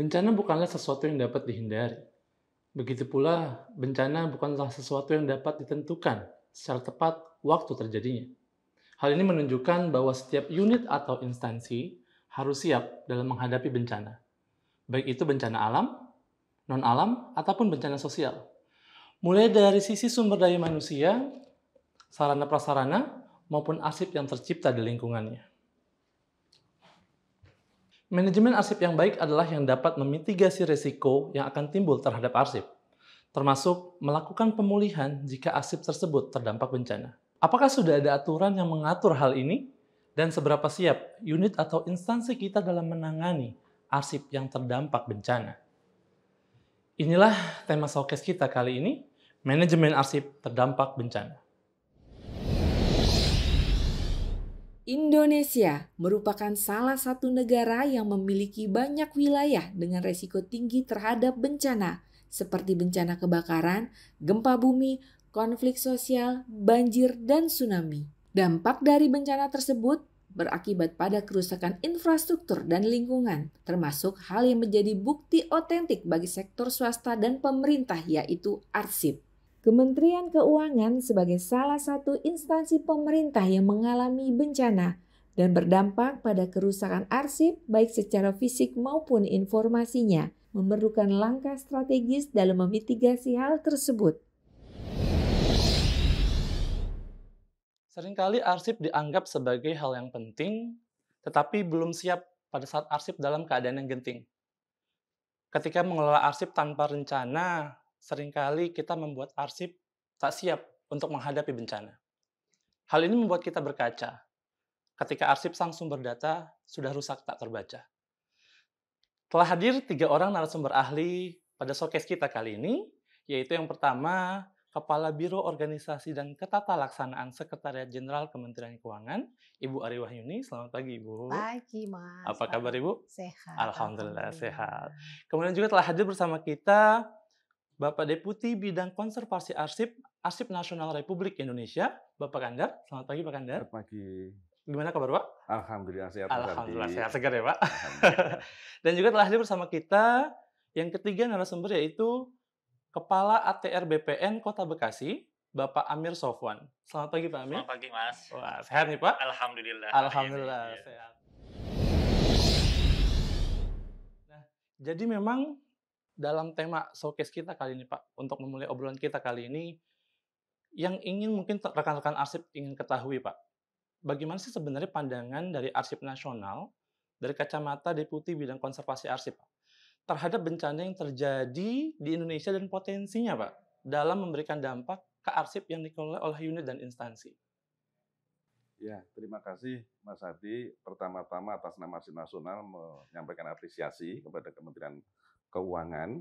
Bencana bukanlah sesuatu yang dapat dihindari. Begitu pula, bencana bukanlah sesuatu yang dapat ditentukan secara tepat waktu terjadinya. Hal ini menunjukkan bahwa setiap unit atau instansi harus siap dalam menghadapi bencana, baik itu bencana alam, non-alam, ataupun bencana sosial. Mulai dari sisi sumber daya manusia, sarana prasarana, maupun arsip yang tercipta di lingkungannya. Manajemen arsip yang baik adalah yang dapat memitigasi risiko yang akan timbul terhadap arsip, termasuk melakukan pemulihan jika arsip tersebut terdampak bencana. Apakah sudah ada aturan yang mengatur hal ini? Dan seberapa siap unit atau instansi kita dalam menangani arsip yang terdampak bencana? Inilah tema showcase kita kali ini, manajemen arsip terdampak bencana. Indonesia merupakan salah satu negara yang memiliki banyak wilayah dengan resiko tinggi terhadap bencana, seperti bencana kebakaran, gempa bumi, konflik sosial, banjir, dan tsunami. Dampak dari bencana tersebut berakibat pada kerusakan infrastruktur dan lingkungan, termasuk hal yang menjadi bukti otentik bagi sektor swasta dan pemerintah, yaitu arsip. Kementerian Keuangan sebagai salah satu instansi pemerintah yang mengalami bencana dan berdampak pada kerusakan arsip baik secara fisik maupun informasinya, memerlukan langkah strategis dalam memitigasi hal tersebut. Seringkali arsip dianggap sebagai hal yang penting, tetapi belum siap pada saat arsip dalam keadaan yang genting. Ketika mengelola arsip tanpa rencana, seringkali kita membuat arsip tak siap untuk menghadapi bencana. Hal ini membuat kita berkaca ketika arsip sang sumber data sudah rusak tak terbaca. Telah hadir 3 orang narasumber ahli pada showcase kita kali ini, yaitu yang pertama, Kepala Biro Organisasi dan Ketatalaksanaan Sekretariat Jenderal Kementerian Keuangan, Ibu Ari Wahyuni. Selamat pagi, Ibu. Pagi, Mas. Apa kabar, Ibu? Sehat. Alhamdulillah sehat. Kemudian juga telah hadir bersama kita Bapak Deputi Bidang Konservasi Arsip, Arsip Nasional Republik Indonesia, Bapak Kandar. Selamat pagi, Pak Kandar. Selamat pagi. Gimana kabar, Pak? Alhamdulillah sehat. Alhamdulillah sehat segar ya, Pak. Alhamdulillah. Dan juga telah hadir bersama kita yang ketiga narasumber, yaitu Kepala ATR BPN Kota Bekasi, Bapak Amir Sofwan. Selamat pagi, Pak Amir. Selamat pagi, Mas. Wah, sehat nih, Pak? Alhamdulillah. Alhamdulillah Iya. sehat. Nah, jadi memang dalam tema showcase kita kali ini, Pak, untuk memulai obrolan kita kali ini, yang ingin mungkin rekan-rekan arsip ingin ketahui, Pak, bagaimana sih sebenarnya pandangan dari arsip nasional dari kacamata Deputi Bidang Konservasi Arsip, Pak, terhadap bencana yang terjadi di Indonesia dan potensinya, Pak, dalam memberikan dampak ke arsip yang dikelola oleh unit dan instansi. Ya, terima kasih Mas Hadi. Pertama-tama atas nama Arsip Nasional menyampaikan apresiasi kepada Kementerian Keuangan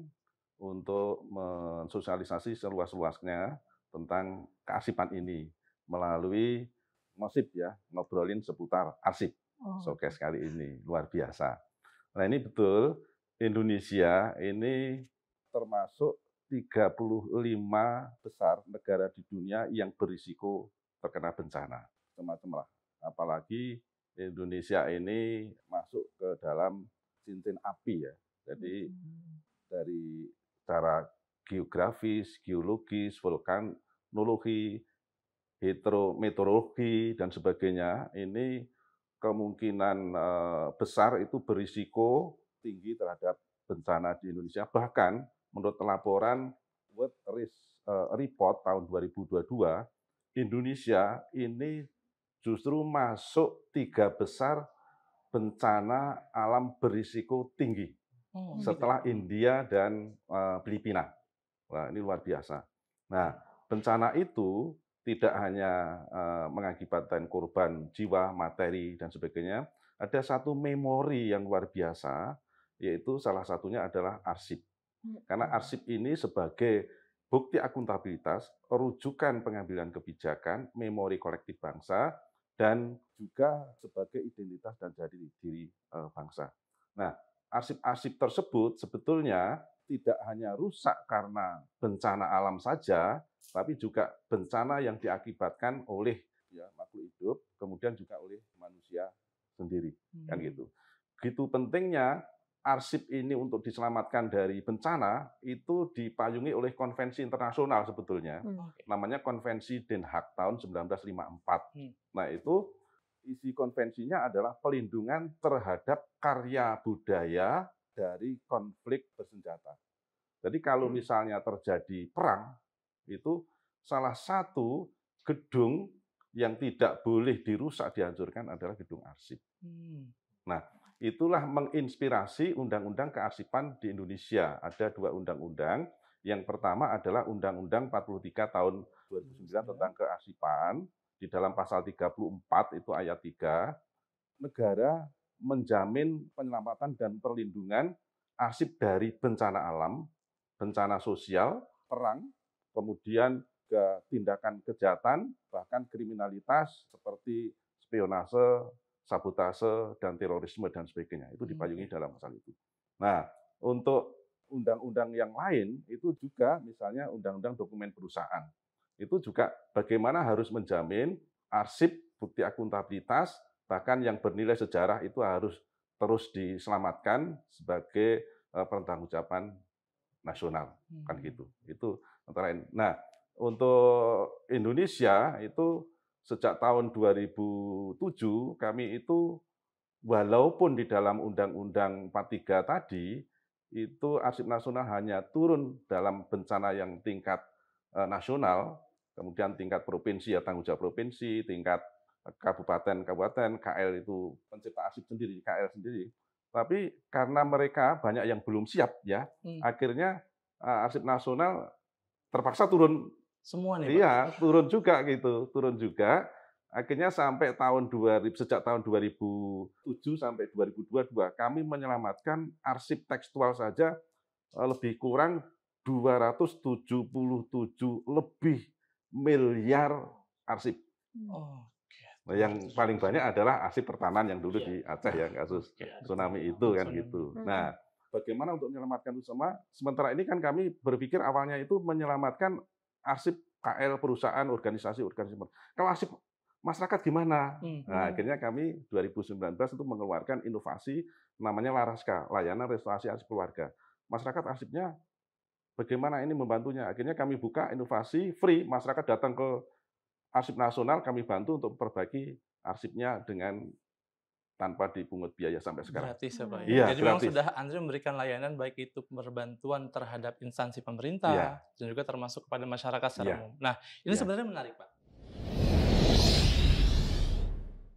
untuk mensosialisasi seluas-luasnya tentang kearsipan ini melalui ngosip ya, ngobrolin seputar arsip. Showcase kali ini luar biasa. Nah, ini betul Indonesia ini termasuk 35 besar negara di dunia yang berisiko terkena bencana. Macam-macam lah. Apalagi Indonesia ini masuk ke dalam cincin api ya. Jadi dari secara geografis, geologis, vulkanologi, hidrometeorologi dan sebagainya, ini kemungkinan besar itu berisiko tinggi terhadap bencana di Indonesia. Bahkan menurut laporan World Risk Report tahun 2022, Indonesia ini justru masuk 3 besar bencana alam berisiko tinggi setelah India dan Filipina. Wah, ini luar biasa. Nah, bencana itu tidak hanya mengakibatkan korban jiwa, materi, dan sebagainya. Ada satu memori yang luar biasa, yaitu salah satunya adalah arsip. Karena arsip ini sebagai bukti akuntabilitas, rujukan pengambilan kebijakan, memori kolektif bangsa, dan juga sebagai identitas dan jati diri bangsa. Nah, arsip-arsip tersebut sebetulnya tidak hanya rusak karena bencana alam saja, tapi juga bencana yang diakibatkan oleh ya, makhluk hidup, kemudian juga oleh manusia sendiri, kan gitu. Begitu pentingnya arsip ini untuk diselamatkan dari bencana itu dipayungi oleh konvensi internasional sebetulnya. Oke. Namanya Konvensi Den Haag tahun 1954. Nah, itu isi konvensinya adalah pelindungan terhadap karya budaya dari konflik bersenjata. Jadi kalau misalnya terjadi perang, itu salah satu gedung yang tidak boleh dirusak, dihancurkan adalah gedung arsip. Nah, itulah menginspirasi undang-undang kearsipan di Indonesia. Ada 2 undang-undang. Yang pertama adalah Undang-Undang 43 tahun 2009 tentang kearsipan. Di dalam pasal 34 itu ayat 3, negara menjamin penyelamatan dan perlindungan arsip dari bencana alam, bencana sosial, perang, kemudian tindakan kejahatan, bahkan kriminalitas seperti spionase, sabotase, dan terorisme, dan sebagainya. Itu dipayungi dalam pasal itu. Nah, untuk undang-undang yang lain, itu juga misalnya Undang-Undang Dokumen Perusahaan. Itu juga bagaimana harus menjamin arsip, bukti akuntabilitas, bahkan yang bernilai sejarah itu harus terus diselamatkan sebagai pertanggungjawaban nasional. Kan gitu. Itu antara lain. Nah, untuk Indonesia itu sejak tahun 2007 kami itu walaupun di dalam Undang-Undang 43 tadi itu arsip nasional hanya turun dalam bencana yang tingkat nasional, kemudian tingkat provinsi ya tanggung jawab provinsi, tingkat kabupaten, KL itu pencipta arsip sendiri, KL sendiri. Tapi karena mereka banyak yang belum siap ya, akhirnya arsip nasional terpaksa turun. Semua nih, Pak? Iya, turun juga gitu, turun juga. Akhirnya sampai sejak tahun 2007 sampai 2022 kami menyelamatkan arsip tekstual saja lebih kurang 277 lebih miliar arsip. Nah, yang paling banyak adalah arsip pertahanan yang dulu di Aceh ya, kasus tsunami itu kan gitu. Nah, bagaimana untuk menyelamatkan itu semua? Sementara ini kan kami berpikir awalnya itu menyelamatkan arsip KL perusahaan, organisasi. Kalau arsip masyarakat gimana? Nah, akhirnya kami 2019 itu mengeluarkan inovasi namanya Laraska, Layanan Restorasi Arsip Keluarga. Masyarakat arsipnya bagaimana ini membantunya? Akhirnya kami buka inovasi free, masyarakat datang ke Arsip Nasional, kami bantu untuk memperbaiki arsipnya dengan tanpa dipungut biaya sampai sekarang. Gratis ya, Pak, ya? Iya, Jadi memang gratis. sudah Andri memberikan layanan baik itu perbantuan terhadap instansi Iya. pemerintah dan juga termasuk kepada masyarakat secara Iya. umum. Nah, ini Iya. sebenarnya menarik, Pak.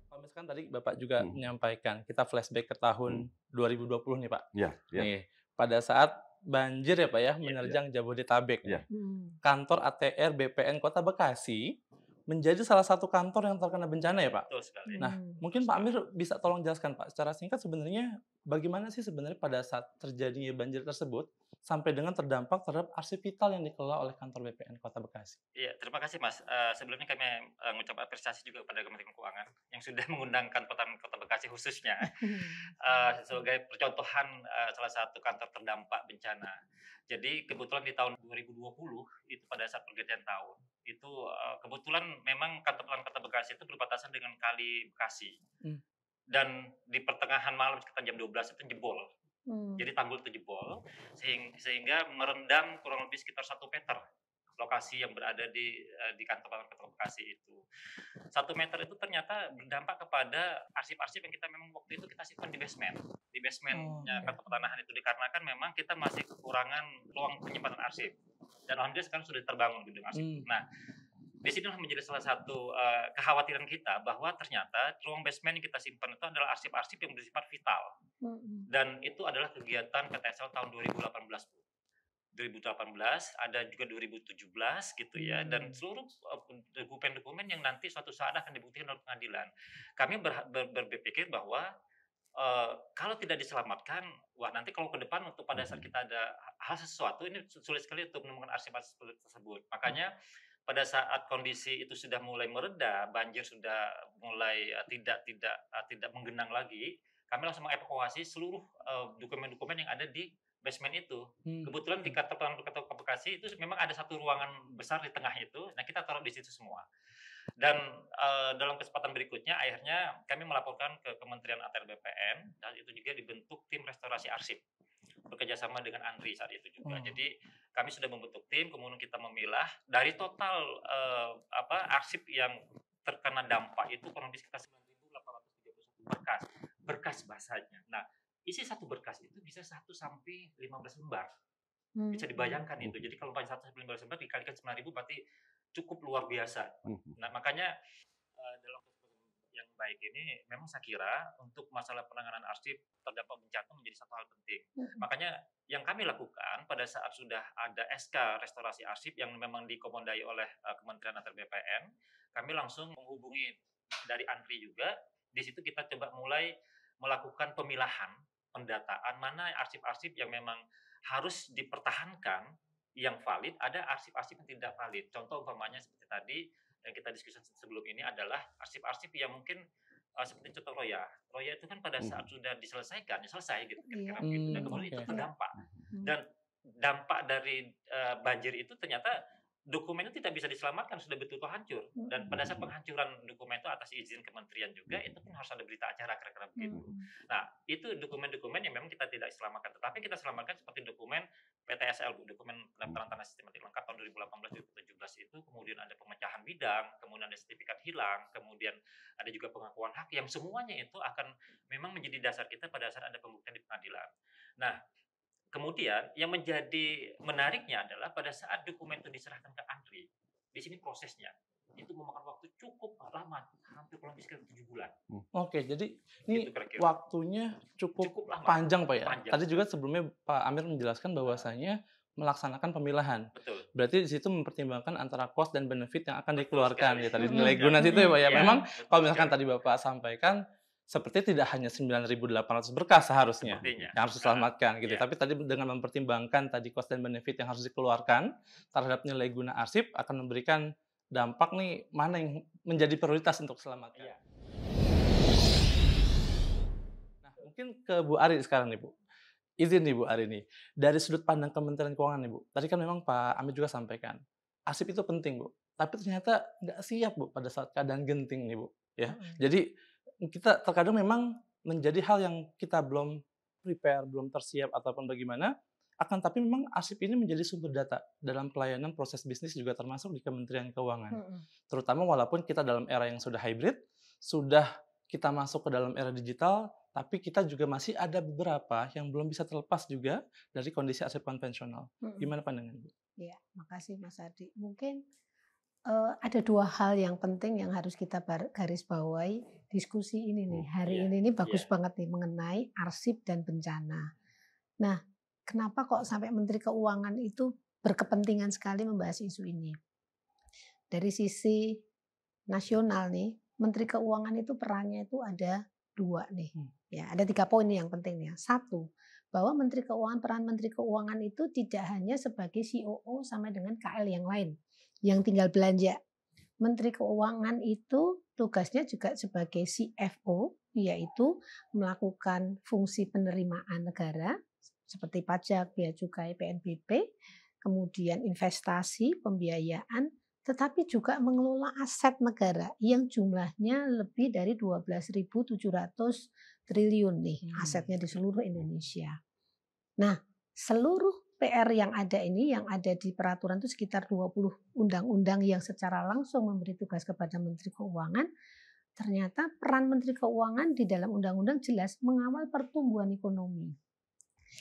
Kalau misalkan tadi Bapak juga menyampaikan, kita flashback ke tahun 2020 nih, Pak. Iya, iya. Nih, pada saat banjir ya, Pak, ya, Iya. menerjang Jabodetabek. Iya. Kantor ATR BPN Kota Bekasi menjadi salah satu kantor yang terkena bencana ya, Pak? Betul sekali. Nah, mungkin Pak Amir bisa tolong jelaskan, Pak, secara singkat sebenarnya bagaimana sih sebenarnya pada saat terjadinya banjir tersebut sampai dengan terdampak terhadap arsip vital yang dikelola oleh kantor BPN Kota Bekasi? Iya, terima kasih Mas. Sebelumnya kami mengucap apresiasi juga kepada Kementerian Keuangan yang sudah mengundangkan Kota Bekasi khususnya sebagai percontohan salah satu kantor terdampak bencana. Jadi kebetulan di tahun 2020 itu pada saat pergantian tahun itu kebetulan memang kantor Kota Bekasi itu berbatasan dengan Kali Bekasi. Dan di pertengahan malam sekitar jam 12 itu jebol. Jadi tanggul itu jebol sehingga merendam kurang lebih sekitar 1 meter lokasi yang berada di kantor Kota Bekasi itu. 1 meter itu ternyata berdampak kepada arsip-arsip yang kita memang waktu itu kita simpan di basementnya kantor pertanahan itu, dikarenakan memang kita masih kekurangan ruang penyimpanan arsip. Dan alhamdulillah sekarang sudah terbangun gedung arsip. Nah, di sinilah menjadi salah satu kekhawatiran kita bahwa ternyata ruang basement yang kita simpan itu adalah arsip-arsip yang bersifat vital. Dan itu adalah kegiatan PTSL tahun 2018. 2018, ada juga 2017 gitu ya, dan seluruh dokumen-dokumen yang nanti suatu saat akan dibuktikan oleh pengadilan. Kami berpikir bahwa kalau tidak diselamatkan, wah nanti kalau ke depan untuk pada saat kita ada hal sesuatu ini sulit sekali untuk menemukan arsip-arsip tersebut. Makanya pada saat kondisi itu sudah mulai mereda, banjir sudah mulai tidak menggenang lagi, kami langsung mengevakuasi seluruh dokumen-dokumen yang ada di basement itu. Kebetulan di kantor Kota Bekasi itu memang ada satu ruangan besar di tengah itu. Nah, kita taruh di situ semua. Dan dalam kesempatan berikutnya akhirnya kami melaporkan ke Kementerian ATR BPN dan itu juga dibentuk tim restorasi arsip bekerjasama dengan Andri saat itu juga. Jadi kami sudah membentuk tim, kemudian kita memilah dari total arsip yang terkena dampak itu kurang lebih sekitar 9.831 berkas bahasanya. Nah, isi satu berkas itu bisa 1 sampai 15 lembar. Bisa dibayangkan itu. Jadi kalau 1 sampai 15 lembar dikalikan 9.000 berarti cukup luar biasa. Nah, makanya dalam yang baik ini memang saya kira untuk masalah penanganan arsip terdampak bencana menjadi satu hal penting. Makanya yang kami lakukan pada saat sudah ada SK restorasi arsip yang memang dikomandai oleh Kementerian ATR BPN, kami langsung menghubungi dari Andri juga. Di situ kita coba mulai melakukan pemilahan, pendataan mana arsip-arsip yang memang harus dipertahankan yang valid, ada arsip-arsip yang tidak valid. Contoh umpamanya seperti tadi yang kita diskusikan sebelum ini adalah arsip-arsip yang mungkin seperti contoh Roya. Roya itu kan pada saat sudah diselesaikan, ya selesai gitu kira-kira begitu. Dan kemudian itu terdampak. Dan dampak dari banjir itu ternyata dokumennya tidak bisa diselamatkan, sudah betul-betul hancur. Dan pada saat penghancuran dokumen itu atas izin kementerian juga, itu pun harus ada berita acara kira-kira begitu. Nah, itu dokumen-dokumen yang memang kita tidak selamatkan. Tetapi kita selamatkan seperti dokumen PTSL, dokumen pendaftaran tanah sistematik lengkap tahun 2018-2017 itu, kemudian ada pemecahan bidang, kemudian ada sertifikat hilang, kemudian ada juga pengakuan hak, yang semuanya itu akan memang menjadi dasar kita pada saat ada pembuktian di pengadilan. Nah, kemudian yang menjadi menariknya adalah pada saat dokumen itu diserahkan ke Andri, di sini prosesnya itu memakan waktu cukup lama, hampir kurang lebih sekitar 7 bulan. Oke, jadi ini Gitu waktunya cukup lama. panjang Pak ya? Panjang. Tadi juga sebelumnya Pak Amir menjelaskan bahwasanya melaksanakan pemilahan. Betul. Berarti di situ mempertimbangkan antara cost dan benefit yang akan Betul dikeluarkan. sekali. Ya tadi nilai guna itu ya Pak ya. Iya, Memang betul kalau misalkan sekali. tadi Bapak sampaikan seperti tidak hanya 9.800 berkas seharusnya Sepertinya. yang harus diselamatkan gitu. Iya. Tapi tadi dengan mempertimbangkan tadi cost dan benefit yang harus dikeluarkan terhadap nilai guna arsip akan memberikan dampak nih mana yang menjadi prioritas untuk diselamatkan. Iya. Nah, mungkin ke Bu Ari sekarang nih Bu. Izin nih Bu Ari nih, dari sudut pandang Kementerian Keuangan nih Bu, tadi kan memang Pak Amir juga sampaikan, arsip itu penting Bu, tapi ternyata nggak siap Bu pada saat keadaan genting nih Bu, ya. Jadi kita terkadang memang menjadi hal yang kita belum prepare, belum tersiap ataupun bagaimana, akan tapi memang arsip ini menjadi sumber data dalam pelayanan proses bisnis juga termasuk di Kementerian Keuangan. Terutama walaupun kita dalam era yang sudah hybrid, sudah kita masuk ke dalam era digital, tapi kita juga masih ada beberapa yang belum bisa terlepas juga dari kondisi arsip konvensional. Gimana pandangan Bu? Ya, makasih Mas Adi. Mungkin ada 2 hal yang penting yang harus kita garis bawahi diskusi ini nih. Hari ini bagus banget nih mengenai arsip dan bencana. Nah, kenapa kok sampai Menteri Keuangan itu berkepentingan sekali membahas isu ini? Dari sisi nasional nih, Menteri Keuangan itu perannya itu ada 2 nih. Ya, ada 3 poin nih yang penting ya. 1, bahwa peran Menteri Keuangan itu tidak hanya sebagai COO sama dengan KL yang lain yang tinggal belanja. Menteri Keuangan itu tugasnya juga sebagai CFO, yaitu melakukan fungsi penerimaan negara seperti pajak, bea cukai, PNBP, kemudian investasi, pembiayaan, tetapi juga mengelola aset negara yang jumlahnya lebih dari 12.700 triliun nih asetnya di seluruh Indonesia. Nah, seluruh PR yang ada ini, yang ada di peraturan itu sekitar 20 undang-undang yang secara langsung memberi tugas kepada Menteri Keuangan. Ternyata peran Menteri Keuangan di dalam undang-undang jelas mengawal pertumbuhan ekonomi.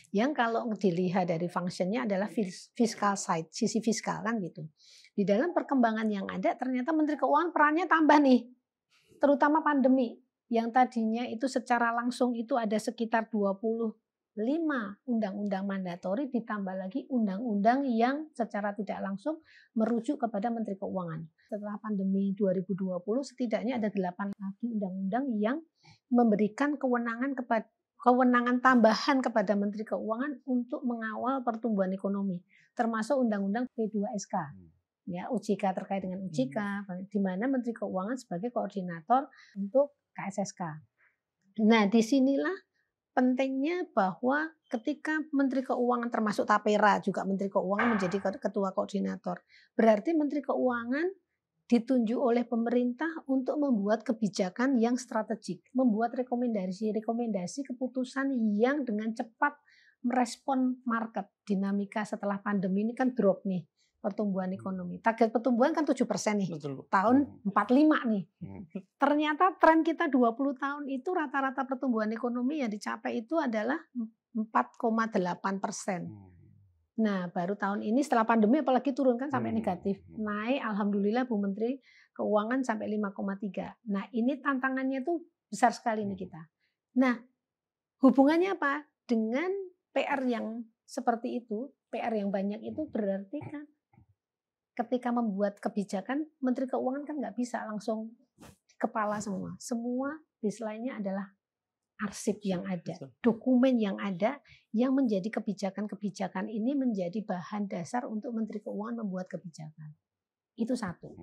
Yang kalau dilihat dari fungsinya adalah fiscal side, sisi fiskal kan gitu. Di dalam perkembangan yang ada ternyata Menteri Keuangan perannya tambah nih. Terutama pandemi yang tadinya itu secara langsung itu ada sekitar 25 undang-undang mandatori ditambah lagi undang-undang yang secara tidak langsung merujuk kepada Menteri Keuangan. Setelah pandemi 2020 setidaknya ada 8 lagi undang-undang yang memberikan kewenangan tambahan kepada Menteri Keuangan untuk mengawal pertumbuhan ekonomi, termasuk undang-undang P2SK. Ya, OJK terkait dengan OJK, di mana Menteri Keuangan sebagai koordinator untuk KSSK. Nah, disinilah pentingnya bahwa ketika Menteri Keuangan termasuk Tapera juga Menteri Keuangan menjadi ketua koordinator, berarti Menteri Keuangan ditunjuk oleh pemerintah untuk membuat kebijakan yang strategik, membuat rekomendasi keputusan yang dengan cepat merespon market. Dinamika setelah pandemi ini kan drop nih pertumbuhan ekonomi. Target pertumbuhan kan 7% nih. Betul. Tahun 45 nih. Ternyata tren kita 20 tahun itu rata-rata pertumbuhan ekonomi yang dicapai itu adalah 4,8%. Nah, baru tahun ini setelah pandemi apalagi turun kan sampai negatif. Naik alhamdulillah Bu Menteri Keuangan sampai 5,3. Nah, ini tantangannya tuh besar sekali nih kita. Nah, hubungannya apa? Dengan PR yang seperti itu, PR yang banyak itu berarti kan ketika membuat kebijakan, Menteri Keuangan kan nggak bisa langsung kepala semua. Semua baseline-nya adalah arsip yang ada, dokumen yang ada, yang menjadi kebijakan-kebijakan ini menjadi bahan dasar untuk Menteri Keuangan membuat kebijakan. Itu satu.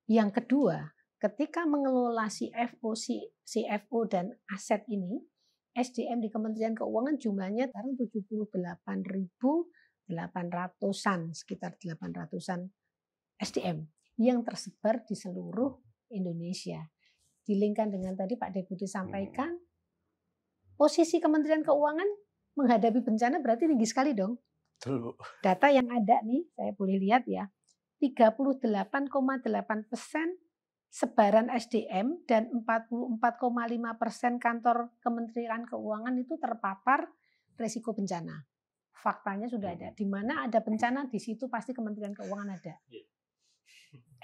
Yang kedua, ketika mengelola CFO dan aset ini, SDM di Kementerian Keuangan jumlahnya sekarang 78.800-an, sekitar 800-an SDM yang tersebar di seluruh Indonesia. Dilingkan dengan tadi Pak Deputi sampaikan, posisi Kementerian Keuangan menghadapi bencana berarti tinggi sekali dong. Data yang ada nih, saya boleh lihat ya, 38,8% sebaran SDM dan 44,5% kantor Kementerian Keuangan itu terpapar risiko bencana. Faktanya sudah ada. Di mana ada bencana, di situ pasti Kementerian Keuangan ada.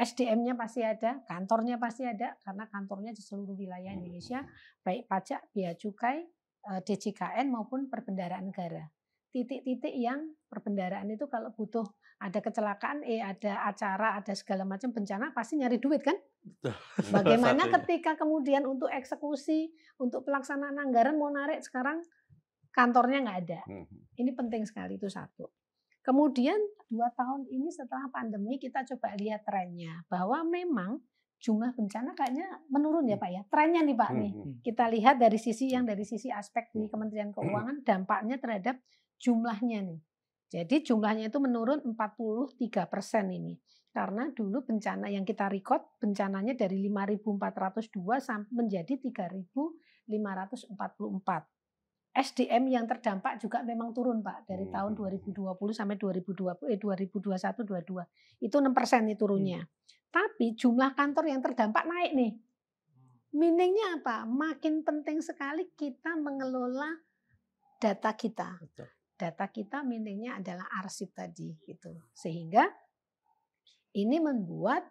SDM-nya pasti ada, kantornya pasti ada, karena kantornya di seluruh wilayah Indonesia, baik pajak, bea cukai, DJKN maupun perbendaharaan negara. Titik-titik yang perbendaharaan itu kalau butuh ada kecelakaan, ada acara, ada segala macam bencana, pasti nyari duit kan? Bagaimana ketika kemudian untuk eksekusi, untuk pelaksanaan anggaran mau narik sekarang kantornya nggak ada. Ini penting sekali, itu satu. Kemudian 2 tahun ini setelah pandemi kita coba lihat trennya bahwa memang jumlah bencana kayaknya menurun ya Pak ya. Trennya nih Pak nih. Kita lihat dari sisi aspek di Kementerian Keuangan dampaknya terhadap jumlahnya nih. Jadi jumlahnya itu menurun 43% ini. Karena dulu bencana yang kita record bencananya dari 5.402 sampai menjadi 3.544. SDM yang terdampak juga memang turun Pak dari tahun 2020 sampai 2021-22 itu 6% nih turunnya. Tapi jumlah kantor yang terdampak naik nih. Meaningnya apa? Makin penting sekali kita mengelola data kita. Data kita meaningnya adalah arsip tadi gitu. Sehingga ini membuat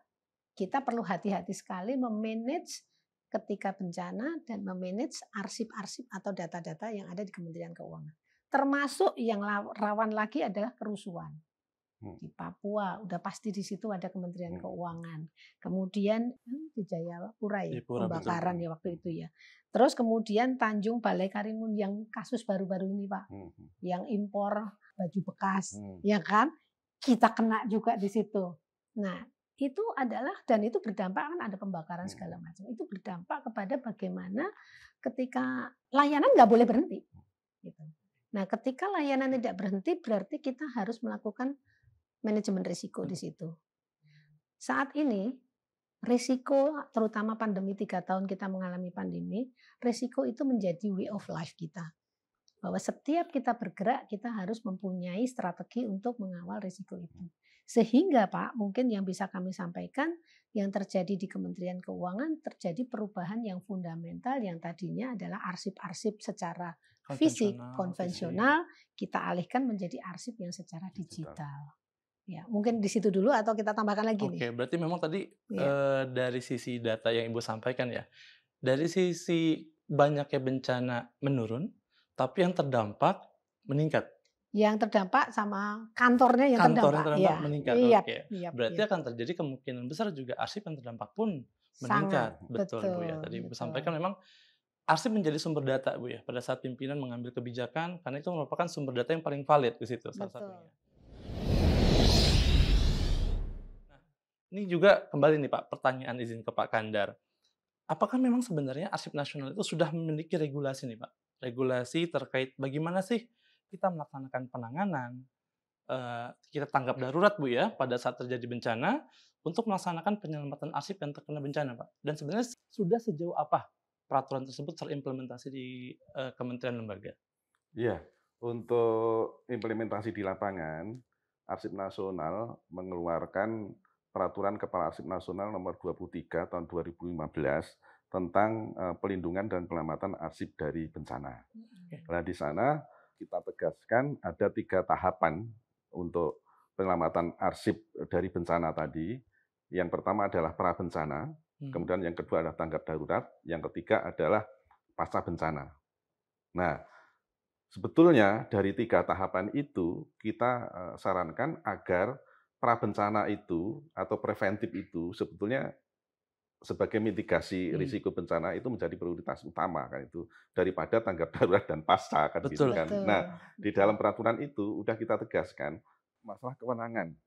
kita perlu hati-hati sekali memanage ketika bencana dan memanage arsip-arsip atau data-data yang ada di Kementerian Keuangan. Termasuk yang rawan lagi adalah kerusuhan. Di Papua udah pasti di situ ada Kementerian Keuangan. Kemudian di Jayapura ya, pembakaran ya waktu itu ya. Terus kemudian Tanjung Balai Karimun yang kasus baru-baru ini Pak. Yang impor baju bekas, ya kan? Kita kena juga di situ. Nah, itu adalah dan itu berdampak kan ada pembakaran segala macam. Itu berdampak kepada bagaimana ketika layanan nggak boleh berhenti. Gitu. Nah, ketika layanan tidak berhenti berarti kita harus melakukan manajemen risiko di situ. Saat ini risiko terutama pandemi 3 tahun kita mengalami pandemi, risiko itu menjadi way of life kita. Bahwa setiap kita bergerak kita harus mempunyai strategi untuk mengawal risiko itu. Sehingga Pak, mungkin yang bisa kami sampaikan, yang terjadi di Kementerian Keuangan terjadi perubahan yang fundamental yang tadinya adalah arsip-arsip secara fisik, konvensional, kita alihkan menjadi arsip yang secara digital. Ya, mungkin di situ dulu atau kita tambahkan lagi nih. Oke, berarti memang tadi dari sisi data yang Ibu sampaikan ya, dari sisi banyaknya bencana menurun, tapi yang terdampak meningkat. Yang terdampak sama kantornya yang terdampak meningkat. Berarti akan terjadi kemungkinan besar juga arsip yang terdampak pun meningkat. Betul Bu ya. Tadi Ibu sampaikan memang arsip menjadi sumber data Bu ya pada saat pimpinan mengambil kebijakan karena itu merupakan sumber data yang paling valid di situ salah satunya. Nah, ini juga kembali nih Pak, pertanyaan izin ke Pak Kandar. Apakah memang sebenarnya arsip nasional itu sudah memiliki regulasi nih Pak? Regulasi terkait bagaimana sih kita melaksanakan penanganan, kita tanggap darurat Bu ya pada saat terjadi bencana, untuk melaksanakan penyelamatan arsip yang terkena bencana, Pak? Dan sebenarnya sudah sejauh apa peraturan tersebut terimplementasi di kementerian lembaga? Iya, untuk implementasi di lapangan, Arsip Nasional mengeluarkan Peraturan Kepala Arsip Nasional Nomor 23 Tahun 2015 tentang pelindungan dan penyelamatan arsip dari bencana. Nah, di sana kita tegaskan ada 3 tahapan untuk penyelamatan arsip dari bencana tadi. Yang pertama adalah pra bencana, kemudian yang kedua adalah tanggap darurat, yang ketiga adalah pasca bencana. Nah, sebetulnya dari 3 tahapan itu kita sarankan agar pra bencana itu atau preventif itu sebetulnya sebagai mitigasi risiko bencana itu menjadi prioritas utama kan itu daripada tanggap darurat dan pasca kan gitu Betul. kan. Betul. Nah, di dalam peraturan itu udah kita tegaskan masalah kewenangan.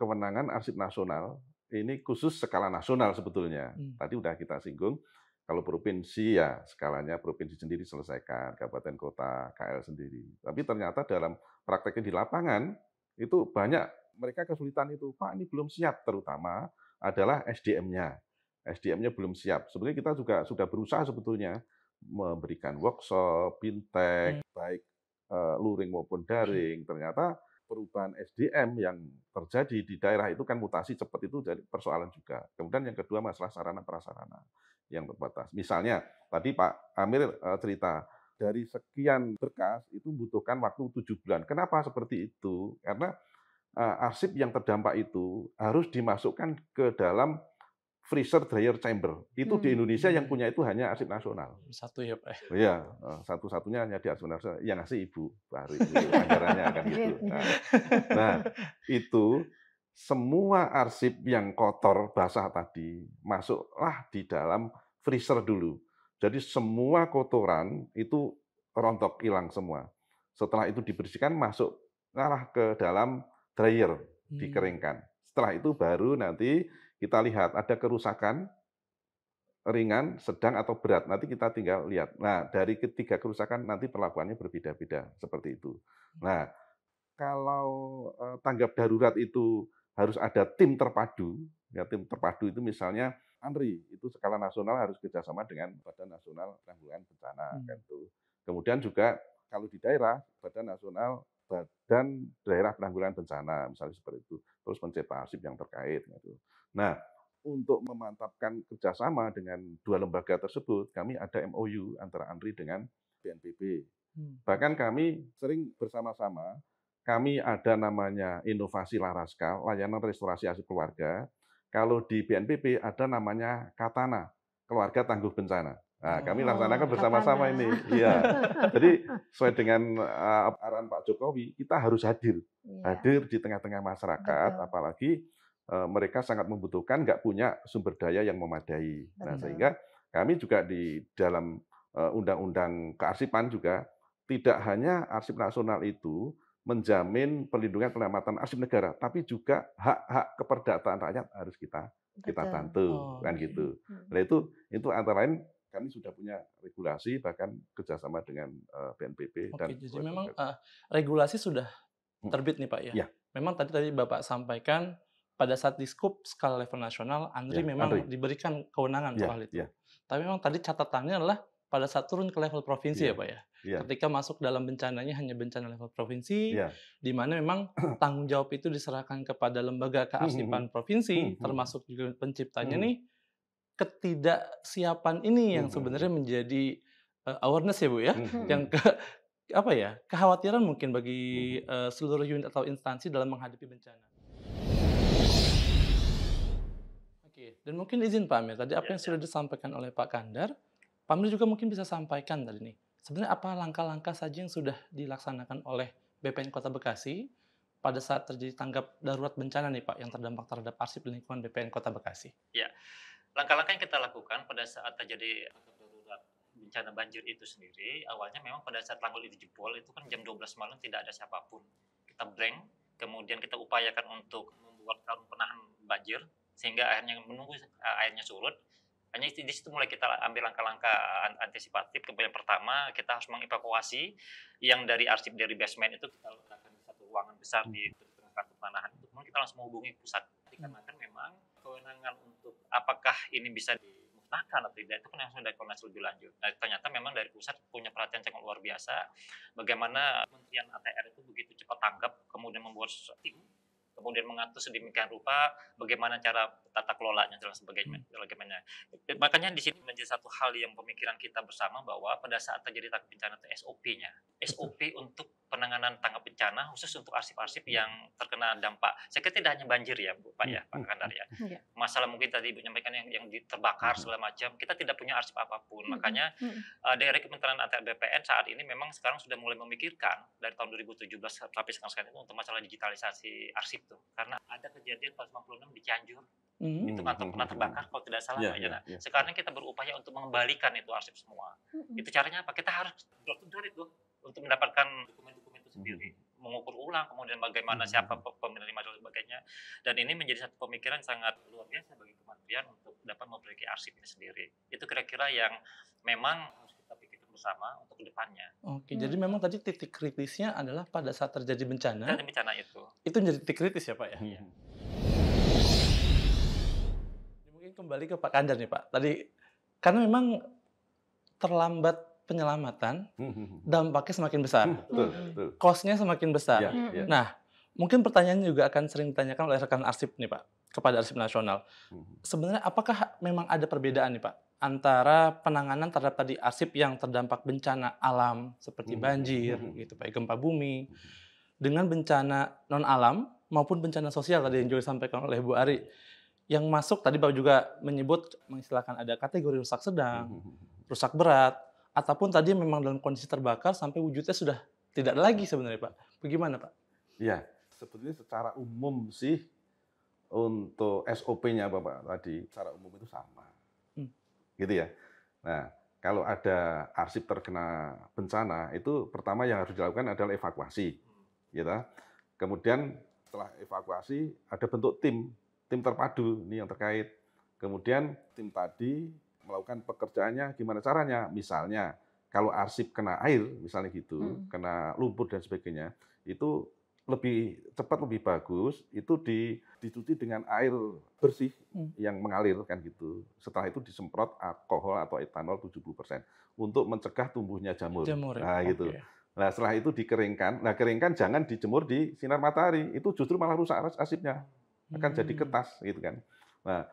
Kewenangan Arsip Nasional ini khusus skala nasional sebetulnya. Tadi udah kita singgung. Kalau provinsi ya skalanya provinsi sendiri selesaikan, kabupaten kota, KL sendiri. Tapi ternyata dalam prakteknya di lapangan itu banyak mereka kesulitan itu, Pak ini belum siap, terutama adalah SDM-nya. SDM-nya belum siap. Sebenarnya kita juga sudah berusaha sebetulnya memberikan workshop, bintek, baik luring maupun daring. Ternyata perubahan SDM yang terjadi di daerah itu kan mutasi cepat itu jadi persoalan juga. Kemudian yang kedua masalah sarana prasarana yang terbatas. Misalnya tadi Pak Amir cerita dari sekian berkas itu membutuhkan waktu 7 bulan. Kenapa seperti itu? Karena arsip yang terdampak itu harus dimasukkan ke dalam freezer dryer chamber. Itu di Indonesia yang punya itu hanya Arsip Nasional. Satu ya, Pak. Iya, satu-satunya hanya di Arsip Nasional. Yang ngasih Ibu Bahri itu anggarannya akan gitu. Nah, itu semua arsip yang kotor basah tadi masuklah di dalam freezer dulu. Jadi semua kotoran itu rontok hilang semua. Setelah itu dibersihkan masuk ke dalam dryer, dikeringkan. Setelah itu baru nanti kita lihat ada kerusakan ringan, sedang atau berat. Nanti kita tinggal lihat. Nah, dari ketiga kerusakan nanti perlakuannya berbeda-beda seperti itu. Nah, kalau tanggap darurat itu harus ada tim terpadu. Ya, tim terpadu itu misalnya ANRI itu skala nasional harus kerjasama dengan Badan Nasional Penanggulangan Bencana. Gitu. Kemudian juga kalau di daerah Badan Nasional Badan Daerah Penanggulangan Bencana misalnya seperti itu. Terus pencetak arsip yang terkait. Gitu. Nah, untuk memantapkan kerjasama dengan 2 lembaga tersebut, kami ada MOU antara ANRI dengan BNPB. Bahkan kami sering bersama-sama, kami ada namanya Inovasi Laraska, Layanan Restorasi Arsip Keluarga. Kalau di BNPB ada namanya Katana, Keluarga Tangguh Bencana. Nah, kami laksanakan bersama-sama ini. Iya. Jadi sesuai dengan arahan Pak Jokowi, kita harus hadir di tengah-tengah masyarakat, apalagi mereka sangat membutuhkan, nggak punya sumber daya yang memadai. Nah, sehingga kami juga di dalam Undang-Undang Kearsipan juga tidak hanya Arsip Nasional itu menjamin perlindungan penyelamatan arsip negara, tapi juga hak-hak keperdataan rakyat harus kita bantu, kan gitu. Nah itu antara lain kami sudah punya regulasi bahkan kerjasama dengan BNPB dan. Jadi memang regulasi sudah terbit nih Pak ya. Ya. Memang tadi Bapak sampaikan pada saat di skup skala level nasional, ANRI memang diberikan kewenangan soal itu. Tapi memang tadi catatannya adalah pada saat turun ke level provinsi ya Pak ya. Ketika masuk dalam bencananya hanya bencana level provinsi, di mana memang tanggung jawab itu diserahkan kepada lembaga kearsipan provinsi, termasuk juga penciptanya nih, ketidaksiapan ini yang sebenarnya menjadi awareness ya Bu ya, yang kekhawatiran mungkin bagi seluruh unit atau instansi dalam menghadapi bencana. Oke, dan mungkin izin Pak Amir, tadi apa yang sudah disampaikan oleh Pak Kandar, Pak Amir juga mungkin bisa sampaikan tadi nih, sebenarnya apa langkah-langkah saja yang sudah dilaksanakan oleh BPN Kota Bekasi pada saat terjadi tanggap darurat bencana nih Pak, yang terdampak terhadap arsip di lingkungan BPN Kota Bekasi? Ya, langkah-langkah yang kita lakukan pada saat terjadi tanggap darurat bencana banjir itu sendiri, awalnya memang pada saat tanggul itu jebol, itu kan jam 12 malam tidak ada siapapun. Kita blank, kemudian kita upayakan untuk membuat karung penahan banjir, sehingga akhirnya menunggu airnya surut. Hanya di situ mulai kita ambil langkah-langkah antisipatif. Kemudian pertama kita harus mengevakuasi yang dari arsip dari basement itu kita letakkan di satu ruangan besar di tengah kantung penahan. Kemudian kita langsung menghubungi pusat. Dikarenakan memang kewenangan untuk apakah ini bisa dimusnahkan atau tidak, itu kan langsung dari koordinasi lebih lanjut. Nah, ternyata memang dari pusat punya perhatian sangat luar biasa bagaimana Kementerian ATR itu begitu cepat tanggap, kemudian membuat tim, kemudian mengatur sedemikian rupa bagaimana cara tata kelolanya dan sebagainya. Makanya di sini menjadi satu hal yang pemikiran kita bersama bahwa pada saat terjadi tanggap bencana itu SOP-nya, SOP untuk penanganan tanggap bencana khusus untuk arsip-arsip yang terkena dampak. Saya kira tidak hanya banjir ya, Bu, Pak ya, Pak Kandar ya. Masalah mungkin tadi Ibu nyampaikan yang terbakar segala macam, kita tidak punya arsip apapun. Makanya dari Kementerian ATR BPN saat ini memang sekarang sudah mulai memikirkan dari tahun 2017 sampai sekarang itu untuk masalah digitalisasi arsip tuh. Karena ada kejadian tahun 96 di Cianjur. Itu kantor pernah terbakar kalau tidak salah. Sekarang kita berupaya untuk mengembalikan itu arsip semua. Itu caranya apa? Kita harus door to door itu untuk mendapatkan dokumen-dokumen itu sendiri, mengukur ulang, kemudian bagaimana siapa penerima dan sebagainya. Dan ini menjadi satu pemikiran sangat luar biasa bagi kementerian untuk dapat memperbaiki arsip ini sendiri. Itu kira-kira yang memang harus kita pikirkan bersama untuk kedepannya. Oke, jadi memang tadi titik kritisnya adalah pada saat terjadi bencana. Dan bencana itu menjadi titik kritis ya Pak ya. Mungkin kembali ke Pak Kandar nih Pak. Tadi karena memang terlambat penyelamatan, dampaknya semakin besar. Cost-nya semakin besar. Nah, mungkin pertanyaan juga akan sering ditanyakan oleh rekan arsip nih Pak, kepada Arsip Nasional. Sebenarnya apakah memang ada perbedaan nih Pak antara penanganan terhadap tadi arsip yang terdampak bencana alam seperti banjir, gitu Pak, gempa bumi, dengan bencana non alam maupun bencana sosial tadi yang juga disampaikan oleh Bu Ari, yang masuk tadi Bapak juga menyebut mengistilahkan ada kategori rusak sedang, rusak berat, ataupun tadi memang dalam kondisi terbakar sampai wujudnya sudah tidak ada lagi sebenarnya Pak. Bagaimana Pak? Ya, sebetulnya secara umum sih untuk SOP-nya Bapak tadi secara umum itu sama. Gitu ya. Nah, kalau ada arsip terkena bencana, itu pertama yang harus dilakukan adalah evakuasi. Gitu. Kemudian setelah evakuasi ada bentuk tim terpadu ini yang terkait. Kemudian tim tadi melakukan pekerjaannya gimana caranya? Misalnya kalau arsip kena air, misalnya gitu, kena lumpur dan sebagainya, itu lebih cepat, lebih bagus, itu dicuci dengan air bersih yang mengalir kan gitu. Setelah itu disemprot alkohol atau etanol 70% untuk mencegah tumbuhnya jamur. Nah, gitu. Nah, setelah itu dikeringkan. Nah, keringkan jangan dijemur di sinar matahari. Itu justru malah rusak arsipnya. Akan jadi kertas gitu kan. Nah,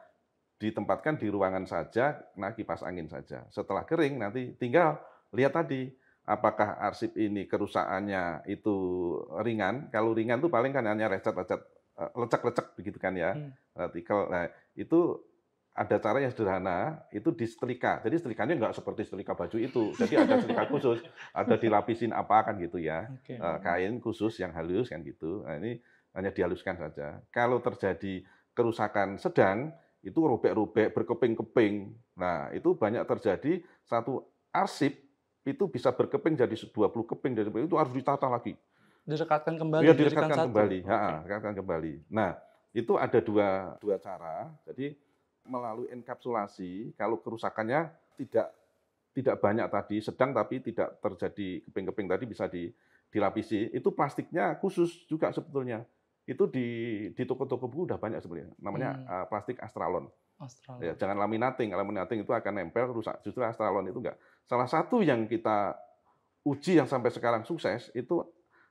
ditempatkan di ruangan saja, kena kipas angin saja. Setelah kering nanti tinggal lihat tadi apakah arsip ini kerusakannya itu ringan. Kalau ringan tuh paling kan hanya lecek-lecek begitu kan ya. Partikel. Nah, itu ada cara yang sederhana, itu disetrika. Jadi setrikanya nggak seperti setrika baju itu. Jadi ada setrika khusus, ada dilapisin apa kan gitu ya. Kain khusus yang halus kan gitu. Nah, ini hanya dihaluskan saja. Kalau terjadi kerusakan sedang, itu robek-robek, berkeping-keping. Nah, itu banyak terjadi satu arsip itu bisa berkeping jadi 20 keping, dari itu harus ditata lagi. Direkatkan kembali. Ya, direkatkan kembali. Direkatkan kembali. Nah, itu ada dua cara. Jadi melalui enkapsulasi, kalau kerusakannya tidak banyak tadi, sedang tapi tidak terjadi keping-keping tadi bisa dilapisi. Itu plastiknya khusus juga sebetulnya. Itu di toko-toko buku udah banyak sebenarnya. Namanya plastik Astralon. Ya, jangan laminating. Laminating itu akan nempel, rusak. Justru Astralon itu enggak. Salah satu yang kita uji yang sampai sekarang sukses itu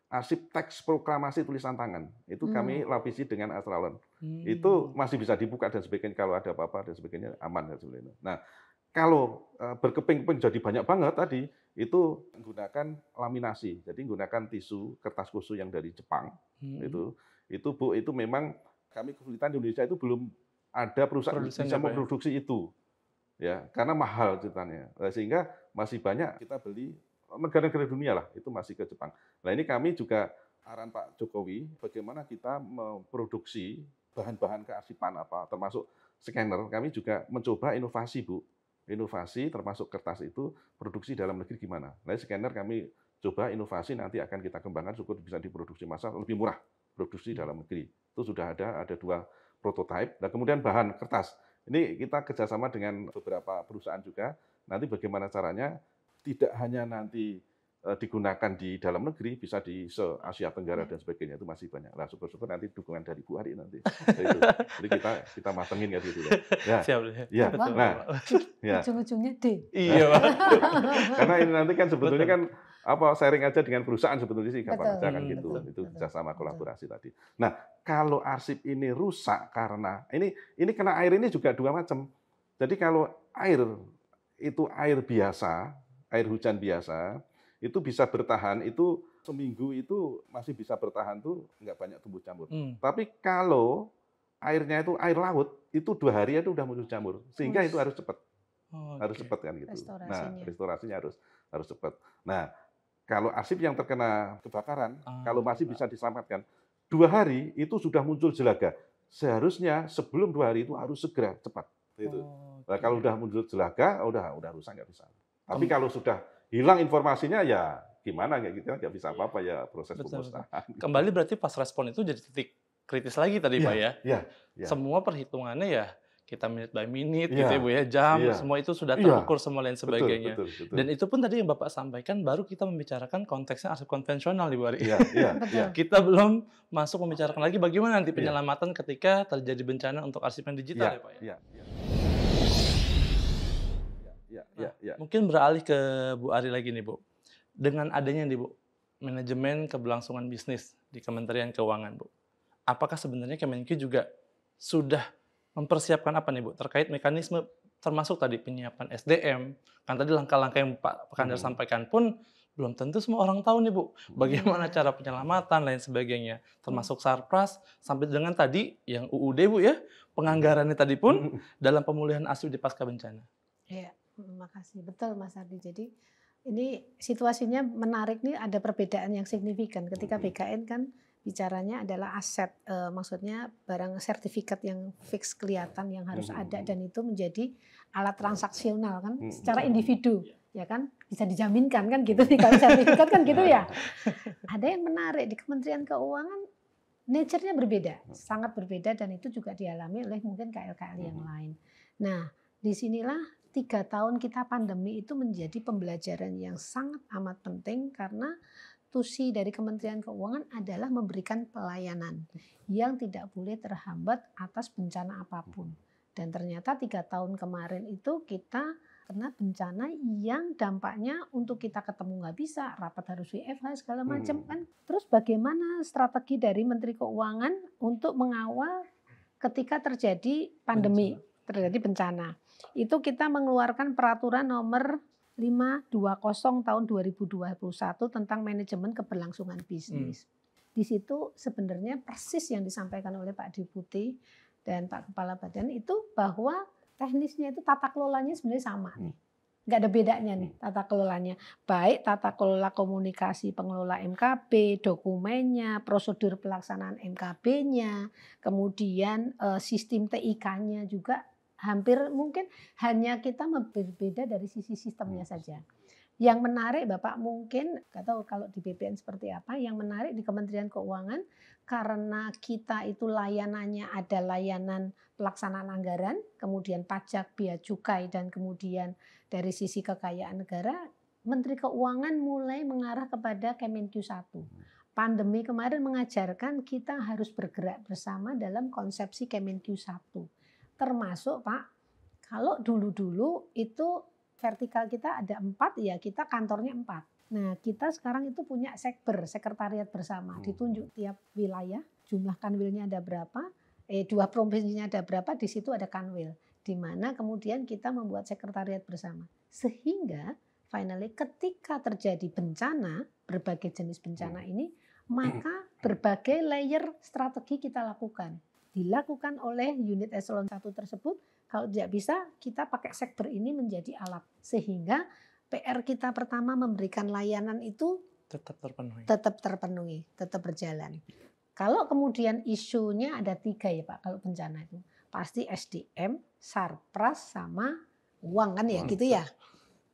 arsip teks proklamasi tulisan tangan. Itu kami lapisi dengan Astralon. Itu masih bisa dibuka dan sebagainya, kalau ada apa-apa dan sebagainya aman dan sebagainya. Nah, kalau berkeping-keping jadi banyak banget tadi, itu menggunakan laminasi. Jadi menggunakan tisu kertas kusu yang dari Jepang. Itu Bu, itu memang kami kesulitan di Indonesia itu belum ada perusahaan bisa memproduksi itu. Ya, karena mahal ceritanya. Sehingga masih banyak kita beli negara-negara dunia lah, itu masih ke Jepang. Nah, ini kami juga arahan Pak Jokowi bagaimana kita memproduksi bahan-bahan kearsipan apa, termasuk scanner. Kami juga mencoba inovasi, Bu. Inovasi termasuk kertas itu produksi dalam negeri gimana. Nah, scanner kami coba inovasi nanti akan kita kembangkan supaya bisa diproduksi massal lebih murah produksi dalam negeri. Itu sudah ada 2 prototipe. Nah, kemudian bahan kertas. Ini kita kerjasama dengan beberapa perusahaan juga. Nanti bagaimana caranya tidak hanya nanti digunakan di dalam negeri, bisa di se-Asia Tenggara dan sebagainya, itu masih banyak. Nah, syukur-syukur nanti dukungan dari Bu Ari nanti. Itu. Jadi kita matengin kayak gitu ya. Siap. Ya. Betul, Nah, Pak. ya. Ujung-ujungnya D. Iya, Pak. Karena ini nanti kan sebetulnya Betul. kan sharing aja dengan perusahaan sebetulnya sih gampang aja kan Betul, gitu. betul, Itu betul. kerjasama kolaborasi tadi. Nah, kalau arsip ini rusak karena ini kena air ini juga dua macam. Jadi kalau air itu air biasa, air hujan biasa, itu bisa bertahan, itu seminggu itu masih bisa bertahan tuh nggak banyak tumbuh jamur. Tapi kalau airnya itu air laut, itu 2 hari itu udah muncul jamur, sehingga itu harus cepat, harus cepat kan gitu. Nah, restorasinya harus cepat. Nah, kalau arsip yang terkena kebakaran, kalau masih bisa diselamatkan, 2 hari itu sudah muncul jelaga. Seharusnya sebelum 2 hari itu harus segera cepat. Itu. Nah, kalau udah muncul jelaga, udah rusak nggak bisa. Tapi kalau sudah hilang informasinya ya gimana kayak gitu nggak bisa apa-apa ya proses pemusnahan. Kembali berarti pas respon itu jadi titik kritis lagi tadi Pak ya. Iya. Semua perhitungannya ya kita minute by minute gitu ya Bu ya, jam semua itu sudah terukur semua lain sebagainya. Betul. Dan itu pun tadi yang Bapak sampaikan baru kita membicarakan konteksnya arsip konvensional nih Bu Ari. Iya. Kita belum masuk membicarakan lagi bagaimana nanti penyelamatan ketika terjadi bencana untuk arsip yang digital ya Pak ya. Iya. Mungkin beralih ke Bu Ari lagi nih Bu. Dengan adanya nih Bu, manajemen keberlangsungan bisnis di Kementerian Keuangan Bu. Apakah sebenarnya Kemenkeu juga sudah mempersiapkan apa nih Bu terkait mekanisme termasuk tadi penyiapan SDM. Kan tadi langkah-langkah yang Pak Kandar sampaikan pun belum tentu semua orang tahu nih Bu. Bagaimana cara penyelamatan lain sebagainya. Termasuk Sarpras sampai dengan tadi yang UUD Bu ya. Penganggarannya tadi pun dalam pemulihan arsip di pasca bencana. Iya. Terima kasih. Betul Mas Ardi. Jadi ini situasinya menarik nih, ada perbedaan yang signifikan. Ketika BKN kan bicaranya adalah aset, maksudnya barang sertifikat yang fix kelihatan yang harus ada dan itu menjadi alat transaksional kan secara individu ya kan bisa dijaminkan kan gitu nih kalau sertifikat kan gitu ya. Ada yang menarik di Kementerian Keuangan nature-nya berbeda, sangat berbeda dan itu juga dialami oleh mungkin KL-KL yang lain. Nah, disinilah 3 tahun kita pandemi itu menjadi pembelajaran yang sangat amat penting karena tusi dari Kementerian Keuangan adalah memberikan pelayanan yang tidak boleh terhambat atas bencana apapun. Dan ternyata 3 tahun kemarin itu kita kena bencana yang dampaknya untuk kita ketemu nggak bisa, rapat harus WFH segala macam kan. Terus bagaimana strategi dari Menteri Keuangan untuk mengawal ketika terjadi pandemi, terjadi bencana. Itu kita mengeluarkan peraturan nomor 520 tahun 2021 tentang manajemen keberlangsungan bisnis. Di situ sebenarnya persis yang disampaikan oleh Pak Deputi dan Pak Kepala Badan itu bahwa teknisnya itu tata kelolanya sebenarnya sama nih. Nggak ada bedanya nih tata kelolanya. Baik tata kelola komunikasi pengelola MKB, dokumennya, prosedur pelaksanaan MKB-nya, kemudian sistem TIK-nya juga hampir mungkin hanya kita berbeda dari sisi sistemnya saja. Yang menarik Bapak mungkin, nggak tahu kalau di BPN seperti apa, yang menarik di Kementerian Keuangan karena kita itu layanannya ada layanan pelaksanaan anggaran, kemudian pajak, bea cukai, dan kemudian dari sisi kekayaan negara, Menteri Keuangan mulai mengarah kepada Kemenkeu 1. Pandemi kemarin mengajarkan kita harus bergerak bersama dalam konsepsi Kemenkeu 1. Termasuk Pak, kalau dulu-dulu itu vertikal kita ada 4 ya kita kantornya 4. Nah kita sekarang itu punya sekretariat bersama, ditunjuk tiap wilayah, jumlah kanwilnya ada berapa, 2 provinsinya ada berapa, di situ ada kanwil. Di mana kemudian kita membuat sekretariat bersama. Sehingga finally ketika terjadi bencana, berbagai jenis bencana ini, maka berbagai layer strategi kita lakukan. Dilakukan oleh unit eselon 1 tersebut, kalau tidak bisa kita pakai sekber ini menjadi alat. Sehingga PR kita pertama memberikan layanan itu tetap terpenuhi, tetap berjalan. Kalau kemudian isunya ada 3 ya Pak, kalau bencana itu. Pasti SDM, Sarpras, sama uang kan ya gitu ya.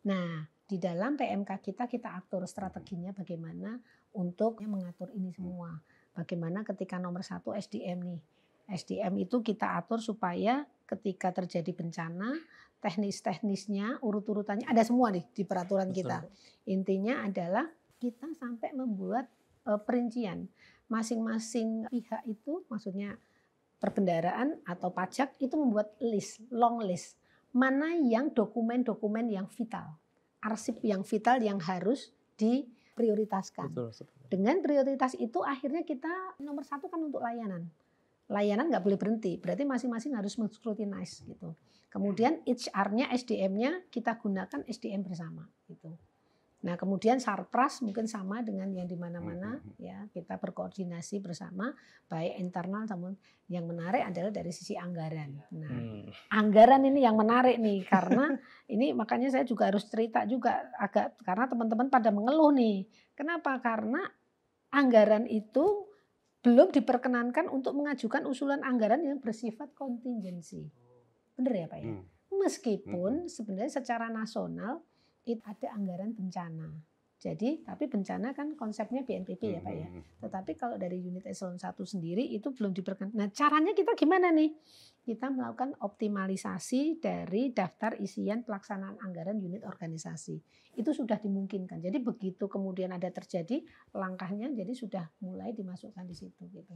Nah di dalam PMK kita atur strateginya bagaimana untuk mengatur ini semua. Bagaimana ketika nomor 1 SDM nih. SDM itu kita atur supaya ketika terjadi bencana, teknis-teknisnya, urut-urutannya ada semua nih di peraturan kita. Intinya adalah kita sampai membuat perincian. Masing-masing pihak itu, maksudnya perbendaharaan atau pajak itu membuat list, long list. Mana yang dokumen-dokumen yang vital, arsip yang vital yang harus diprioritaskan. Betul. Dengan prioritas itu akhirnya kita nomor satu kan untuk layanan. Layanan nggak boleh berhenti, berarti masing-masing harus men-scrutinize gitu. Kemudian HR-nya, SDM-nya kita gunakan SDM bersama gitu. Nah, kemudian Sarpras mungkin sama dengan yang di mana-mana ya, kita berkoordinasi bersama baik internal namun yang menarik adalah dari sisi anggaran. Nah, anggaran ini yang menarik nih karena ini makanya saya juga harus cerita juga agak karena teman-teman pada mengeluh nih. Kenapa? Karena anggaran itu belum diperkenankan untuk mengajukan usulan anggaran yang bersifat kontingensi. Benar ya Pak ya? Meskipun sebenarnya secara nasional itu ada anggaran bencana. Jadi, tapi bencana kan konsepnya BNPB ya Pak ya. Tetapi kalau dari unit eselon 1 sendiri itu belum diperkenankan. Nah, caranya kita gimana nih? Kita melakukan optimalisasi dari daftar isian pelaksanaan anggaran unit organisasi. Itu sudah dimungkinkan. Jadi begitu kemudian ada terjadi langkahnya, jadi sudah mulai dimasukkan di situ gitu.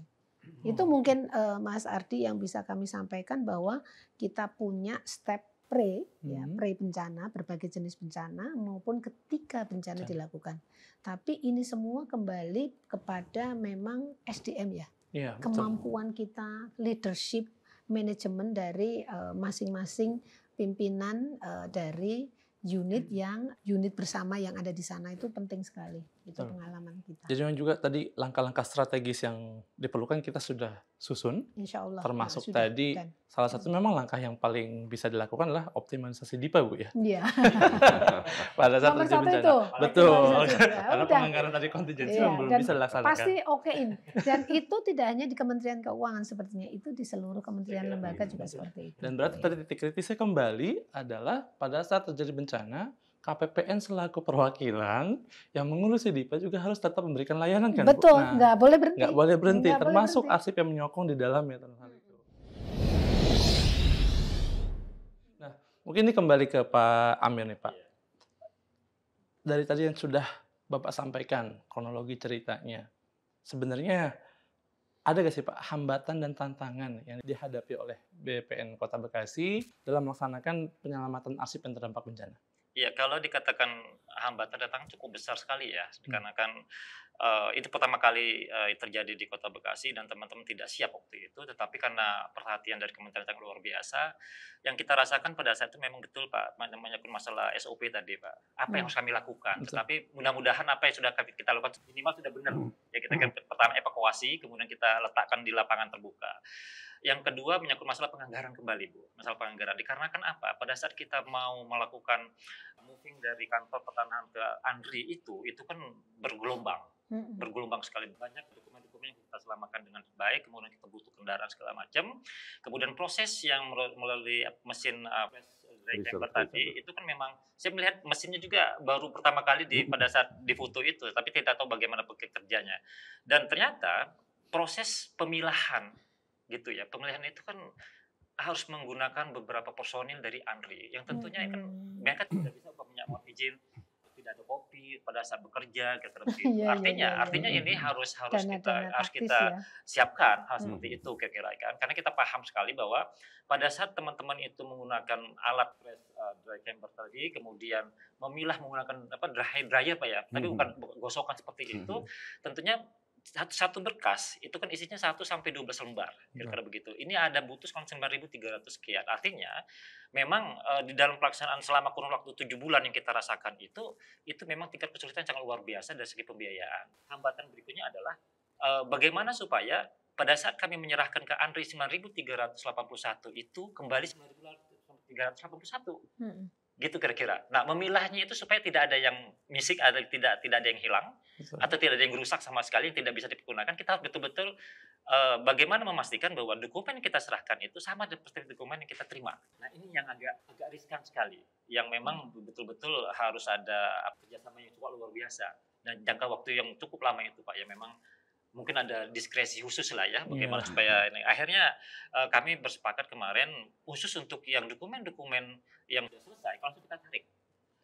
Itu mungkin Mas Ardi yang bisa kami sampaikan bahwa kita punya step pre bencana, berbagai jenis bencana maupun ketika bencana dilakukan. Tapi ini semua kembali kepada memang SDM ya. Iya, kemampuan kita, leadership, manajemen dari masing-masing pimpinan dari unit bersama yang ada di sana itu penting sekali. Itu pengalaman kita. Jadi memang juga tadi langkah-langkah strategis yang diperlukan kita sudah susun. Insya Allah. Termasuk sudah, tadi dan salah satu memang langkah yang paling bisa dilakukan adalah optimalisasi DIPA Bu ya. Iya. Pada saat Nomor terjadi satu bencana. itu. Betul. Optimalisasi. Karena Udah. penganggaran tadi kontingensi Iya, belum dan bisa dilaksanakan. pasti okein. Dan itu tidak hanya di Kementerian Keuangan sepertinya, itu di seluruh kementerian lembaga juga seperti itu. Dan berarti tadi titik kritisnya kembali adalah pada saat terjadi bencana, KPPN selaku perwakilan yang mengurusi DIPA juga harus tetap memberikan layanan kan Bu? Betul, Nah, nggak boleh berhenti. nggak boleh berhenti, Nggak boleh termasuk berhenti. arsip yang menyokong di dalamnya tentang hal itu. Nah, mungkin ini kembali ke Pak Amir nih Pak. Dari tadi yang sudah Bapak sampaikan, kronologi ceritanya, sebenarnya ada nggak sih Pak hambatan dan tantangan yang dihadapi oleh BPN Kota Bekasi dalam melaksanakan penyelamatan arsip yang terdampak bencana? Iya, kalau dikatakan hambatan datang cukup besar sekali ya, dikarenakan itu pertama kali terjadi di Kota Bekasi dan teman-teman tidak siap waktu itu, tetapi karena perhatian dari Kementerian yang luar biasa, yang kita rasakan pada saat itu memang betul Pak, menyangkut masalah SOP tadi Pak, apa yang harus kami lakukan, tetapi mudah-mudahan apa yang sudah kita lakukan minimal sudah benar. Ya kita kan pertama evakuasi, kemudian kita letakkan di lapangan terbuka. Yang kedua menyangkut masalah penganggaran kembali Bu, masalah penganggaran dikarenakan apa? Pada saat kita mau melakukan moving dari kantor pertanahan ke ANRI itu kan bergelombang sekali, banyak dokumen-dokumen yang kita selamatkan dengan baik, kemudian kita butuh kendaraan segala macam, kemudian proses yang melalui mesin dry chamber tadi itu kan memang saya melihat mesinnya juga baru pertama kali pada saat di foto itu, tapi tidak tahu bagaimana kerjanya, dan ternyata proses pemilahan gitu ya, pemilihan itu kan harus menggunakan beberapa personil dari ANRI yang tentunya kan mereka tidak bisa punya izin, tidak ada kopi pada saat bekerja gitu. Artinya ini harus kita siapkan hal seperti itu kira-kira kan, karena kita paham sekali bahwa pada saat teman-teman itu menggunakan alat press dry chamber tadi, kemudian memilah menggunakan dryer Pak ya, tapi bukan gosokan seperti itu, tentunya satu berkas itu kan isinya 1 sampai 12 lembar kira-kira begitu. Ini ada butuh 9.300 sekian. Artinya memang di dalam pelaksanaan selama kurun waktu 7 bulan yang kita rasakan itu memang tingkat kesulitan sangat luar biasa dari segi pembiayaan. Hambatan berikutnya adalah bagaimana supaya pada saat kami menyerahkan ke ANRI 9.381 itu kembali 9.381. Gitu kira-kira. Nah, memilahnya itu supaya tidak ada yang missing, tidak ada yang hilang, atau tidak ada yang rusak sama sekali, yang tidak bisa digunakan. Kita harus betul-betul bagaimana memastikan bahwa dokumen yang kita serahkan itu sama seperti dokumen yang kita terima. Nah, ini yang agak riskan sekali, yang memang betul-betul harus ada kerjasama yang cukup luar biasa dan jangka waktu yang cukup lama itu Pak, ya memang mungkin ada diskresi khusus lah ya, bagaimana supaya ini. Akhirnya kami bersepakat kemarin khusus untuk yang dokumen-dokumen yang sudah selesai, kalau kita tarik.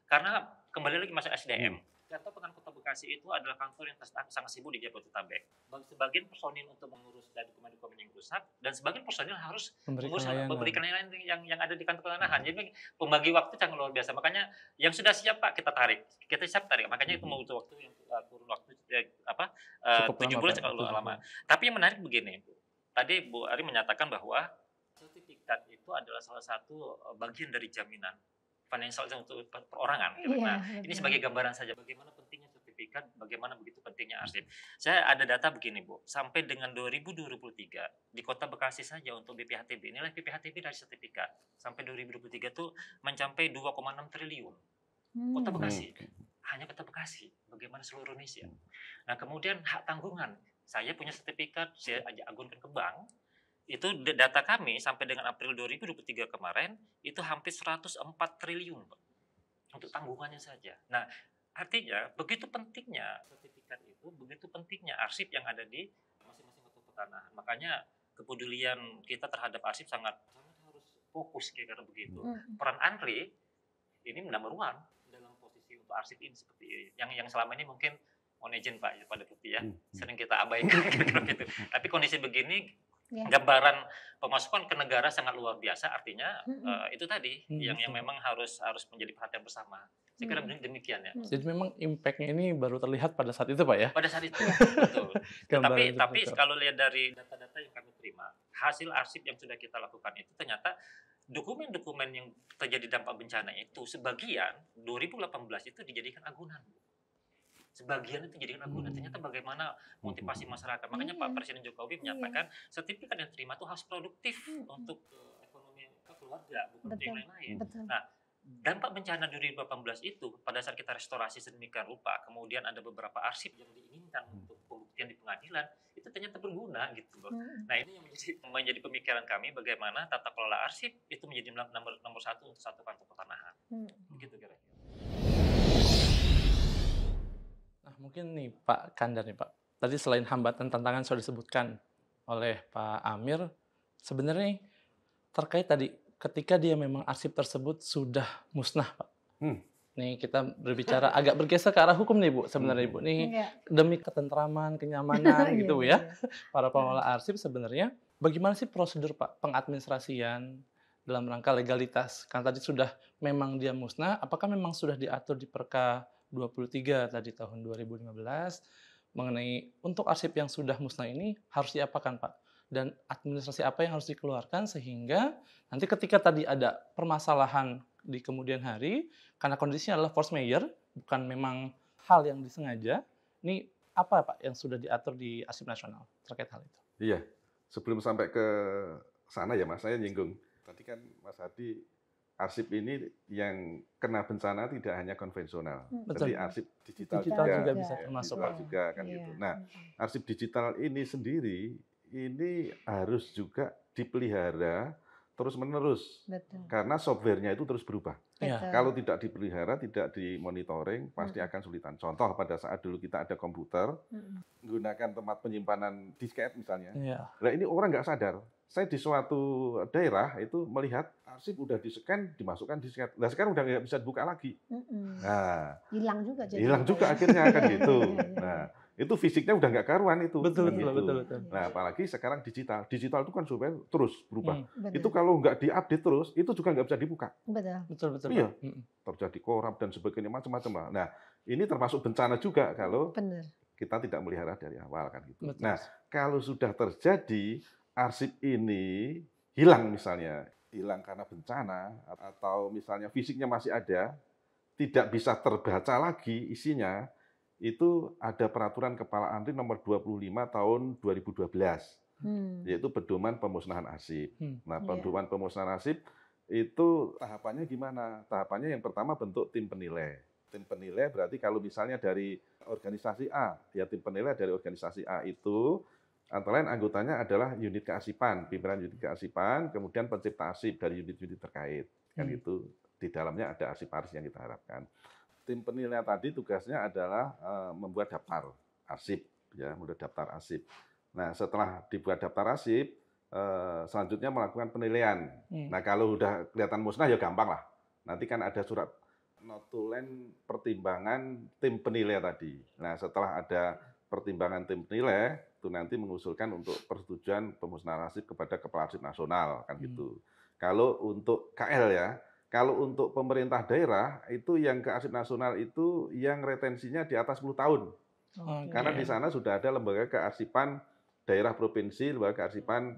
Karena kembali lagi masalah SDM. Kantor Penganan Kota Bekasi itu adalah kantor yang sangat sibuk di Jabodetabek. Sebagian personil untuk mengurus dokumen-dokumen yang rusak, dan sebagian personil harus memberikan layanan yang ada di kantor pengenahan. Jadi pembagi waktu sangat luar biasa. Makanya yang sudah siap Pak kita tarik, kita siap tarik. Makanya itu membutuhkan waktu yang kurun waktu 7 bulan cukup lama. Tapi yang menarik begini, Bu. Tadi Bu Ari menyatakan bahwa sertifikat itu adalah salah satu bagian dari jaminan financial untuk perorangan. Nah, ini sebagai gambaran saja bagaimana pentingnya sertifikat, bagaimana begitu pentingnya arsip. Saya ada data begini, Bu. Sampai dengan 2023 di Kota Bekasi saja untuk BPHTB, nilai BPHTB dari sertifikat sampai 2023 itu mencapai 2,6 triliun. Kota Bekasi. Hanya Kota Bekasi, bagaimana seluruh Indonesia. Nah, kemudian hak tanggungan. Saya punya sertifikat, saya agunkan ke bank. Itu data kami sampai dengan April 2023 kemarin itu hampir 104 triliun Pak, untuk tanggungannya saja. Nah, artinya begitu pentingnya sertifikat itu, begitu pentingnya arsip yang ada di masing-masing kota pertanahan. Makanya kepedulian kita terhadap arsip sangat harus fokus karena begitu. Peran Andri ini number one dalam posisi untuk arsip ini seperti ini. Yang selama ini mungkin mohon izin Pak pada Putih ya, sering kita abaikan gitu. Tapi kondisi begini gambaran pemasukan ke negara sangat luar biasa, artinya itu tadi yang memang harus menjadi perhatian bersama. Saya kira demikian ya. Jadi memang impact-nya ini baru terlihat pada saat itu Pak ya? Pada saat itu, betul. Tapi kalau lihat dari data-data yang kami terima, hasil arsip yang sudah kita lakukan itu ternyata dokumen-dokumen yang terjadi dampak bencana itu sebagian 2018 itu dijadikan agunan. Sebagian itu dijadikan agunan. Ternyata bagaimana motivasi masyarakat. Makanya Pak Presiden Jokowi menyampaikan sertifikat yang terima itu harus produktif untuk ekonomi keluarga, bukan untuk yang lain-lain. Nah, dampak bencana 2018 itu pada saat kita restorasi sedemikian rupa, kemudian ada beberapa arsip yang diinginkan untuk pembuktian di pengadilan, itu ternyata berguna gitu loh. Nah, ini yang menjadi pemikiran kami bagaimana tata kelola arsip itu menjadi nomor satu untuk satu kantor pertanahan. Begitu kira-kira. Nah, mungkin nih Pak Kandar nih Pak. Tadi selain hambatan tantangan sudah disebutkan oleh Pak Amir, sebenarnya terkait tadi ketika dia memang arsip tersebut sudah musnah Pak. Nih kita berbicara agak bergeser ke arah hukum nih Bu sebenarnya Bu. Nih demi ketentraman, kenyamanan gitu ya. Para pengelola arsip sebenarnya bagaimana sih prosedur Pak pengadministrasian dalam rangka legalitas? Kan tadi sudah memang dia musnah, apakah memang sudah diatur di Perka 23 tadi tahun 2015 mengenai untuk arsip yang sudah musnah ini harus diapakan Pak? Dan administrasi apa yang harus dikeluarkan sehingga nanti ketika tadi ada permasalahan di kemudian hari, karena kondisinya adalah force majeure, bukan memang hal yang disengaja, ini apa Pak yang sudah diatur di arsip nasional terkait hal itu? Iya, sebelum sampai ke sana ya Mas, saya nyinggung. Tadi kan Mas Hadi, arsip ini yang kena bencana tidak hanya konvensional, jadi arsip digital juga bisa termasuk juga kan gitu. Nah, arsip digital ini sendiri ini harus juga dipelihara terus-menerus, karena softwarenya itu terus berubah. Kalau tidak dipelihara, tidak dimonitoring, pasti akan sulitan. Contoh pada saat dulu kita ada komputer, menggunakan tempat penyimpanan disket misalnya. Nah ini orang nggak sadar. Saya di suatu daerah itu melihat arsip udah di-scan, dimasukkan disket. Nah sekarang udah nggak bisa dibuka lagi. Nah, hilang juga akhirnya kan gitu. Nah itu fisiknya udah nggak karuan itu. Betul. Nah apalagi sekarang digital itu kan supaya terus berubah. Itu kalau nggak diupdate terus, itu juga nggak bisa dibuka. Betul. Iya, terjadi korup dan sebagainya macam-macam lah. Nah ini termasuk bencana juga kalau kita tidak melihara dari awal kan gitu. Nah kalau sudah terjadi arsip ini hilang misalnya, hilang karena bencana atau misalnya fisiknya masih ada, tidak bisa terbaca lagi isinya, itu ada peraturan Kepala Andri nomor 25 tahun 2012, yaitu pedoman pemusnahan arsip. Nah, pedoman pemusnahan arsip itu tahapannya gimana? Tahapannya yang pertama bentuk tim penilai. Tim penilai berarti kalau misalnya dari organisasi A, ya tim penilai dari organisasi A itu antara lain anggotanya adalah unit kearsipan, pimpinan unit kearsipan, kemudian pencipta arsip dari unit-unit terkait. Kan gitu. Di dalamnya ada arsip-arsip yang kita harapkan. Tim penilai tadi tugasnya adalah membuat daftar arsip, ya, membuat daftar arsip. Nah, setelah dibuat daftar arsip, selanjutnya melakukan penilaian. Nah, kalau udah kelihatan musnah ya gampang lah. Nanti kan ada surat notulen pertimbangan tim penilai tadi. Nah, setelah ada pertimbangan tim penilai, itu nanti mengusulkan untuk persetujuan pemusnahan arsip kepada Kepala Arsip Nasional, kan gitu. Kalau untuk KL ya, kalau untuk pemerintah daerah, itu yang ke Arsip Nasional itu yang retensinya di atas 10 tahun. Karena di sana sudah ada lembaga kearsipan daerah provinsi, lembaga kearsipan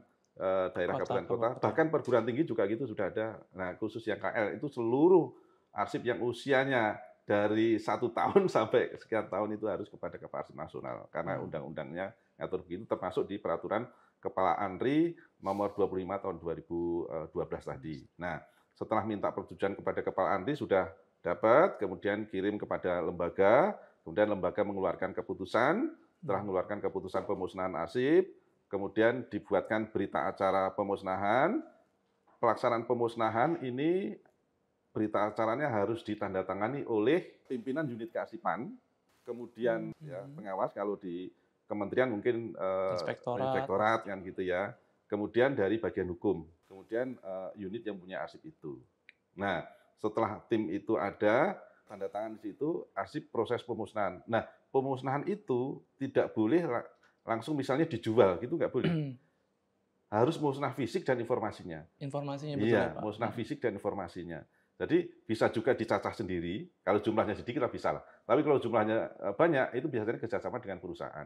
daerah kabupaten kota, bahkan perguruan tinggi juga gitu sudah ada. Nah, khusus yang KL itu seluruh arsip yang usianya dari 1 tahun sampai sekian tahun itu harus kepada Kepala Arsip Nasional, karena undang-undangnya ngatur begitu, termasuk di peraturan Kepala ANRI nomor 25 tahun 2012 tadi. Nah, setelah minta persetujuan kepada Kepala ANRI sudah dapat, kemudian kirim kepada lembaga, kemudian lembaga mengeluarkan keputusan, setelah mengeluarkan keputusan pemusnahan arsip, kemudian dibuatkan berita acara pemusnahan. Pelaksanaan pemusnahan ini berita acaranya harus ditandatangani oleh pimpinan unit kearsipan, kemudian ya, pengawas kalau di kementerian mungkin inspektorat kan gitu ya, kemudian dari bagian hukum, kemudian unit yang punya arsip itu. Nah, setelah tim itu ada, tanda tangan di situ, arsip proses pemusnahan. Nah, pemusnahan itu tidak boleh langsung misalnya dijual, gitu nggak boleh. Harus musnah fisik dan informasinya. Informasinya betul iya, ya, Pak? musnah fisik dan informasinya. Jadi bisa juga dicacah sendiri, kalau jumlahnya sedikit lah bisa lah. Tapi kalau jumlahnya banyak, itu biasanya kerjasama dengan perusahaan,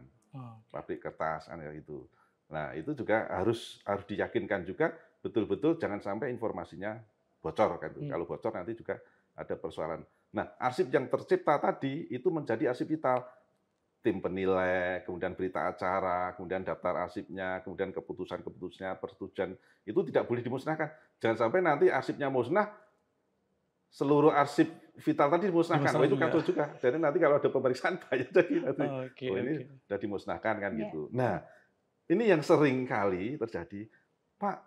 pabrik kertas, kan ya gitu. Nah, itu juga harus diyakinkan juga betul-betul jangan sampai informasinya bocor kan. Kalau bocor nanti juga ada persoalan. Nah, arsip yang tercipta tadi itu menjadi arsip vital. Tim penilai, kemudian berita acara, kemudian daftar arsipnya, kemudian keputusan-keputusannya, persetujuan, itu tidak boleh dimusnahkan. Jangan sampai nanti arsipnya musnah, seluruh arsip vital tadi dimusnahkan. Itu kacau juga. Jadi nanti kalau ada pemeriksaan banyak jadi nanti. Ini sudah dimusnahkan kan gitu. Nah, ini yang sering kali terjadi, Pak,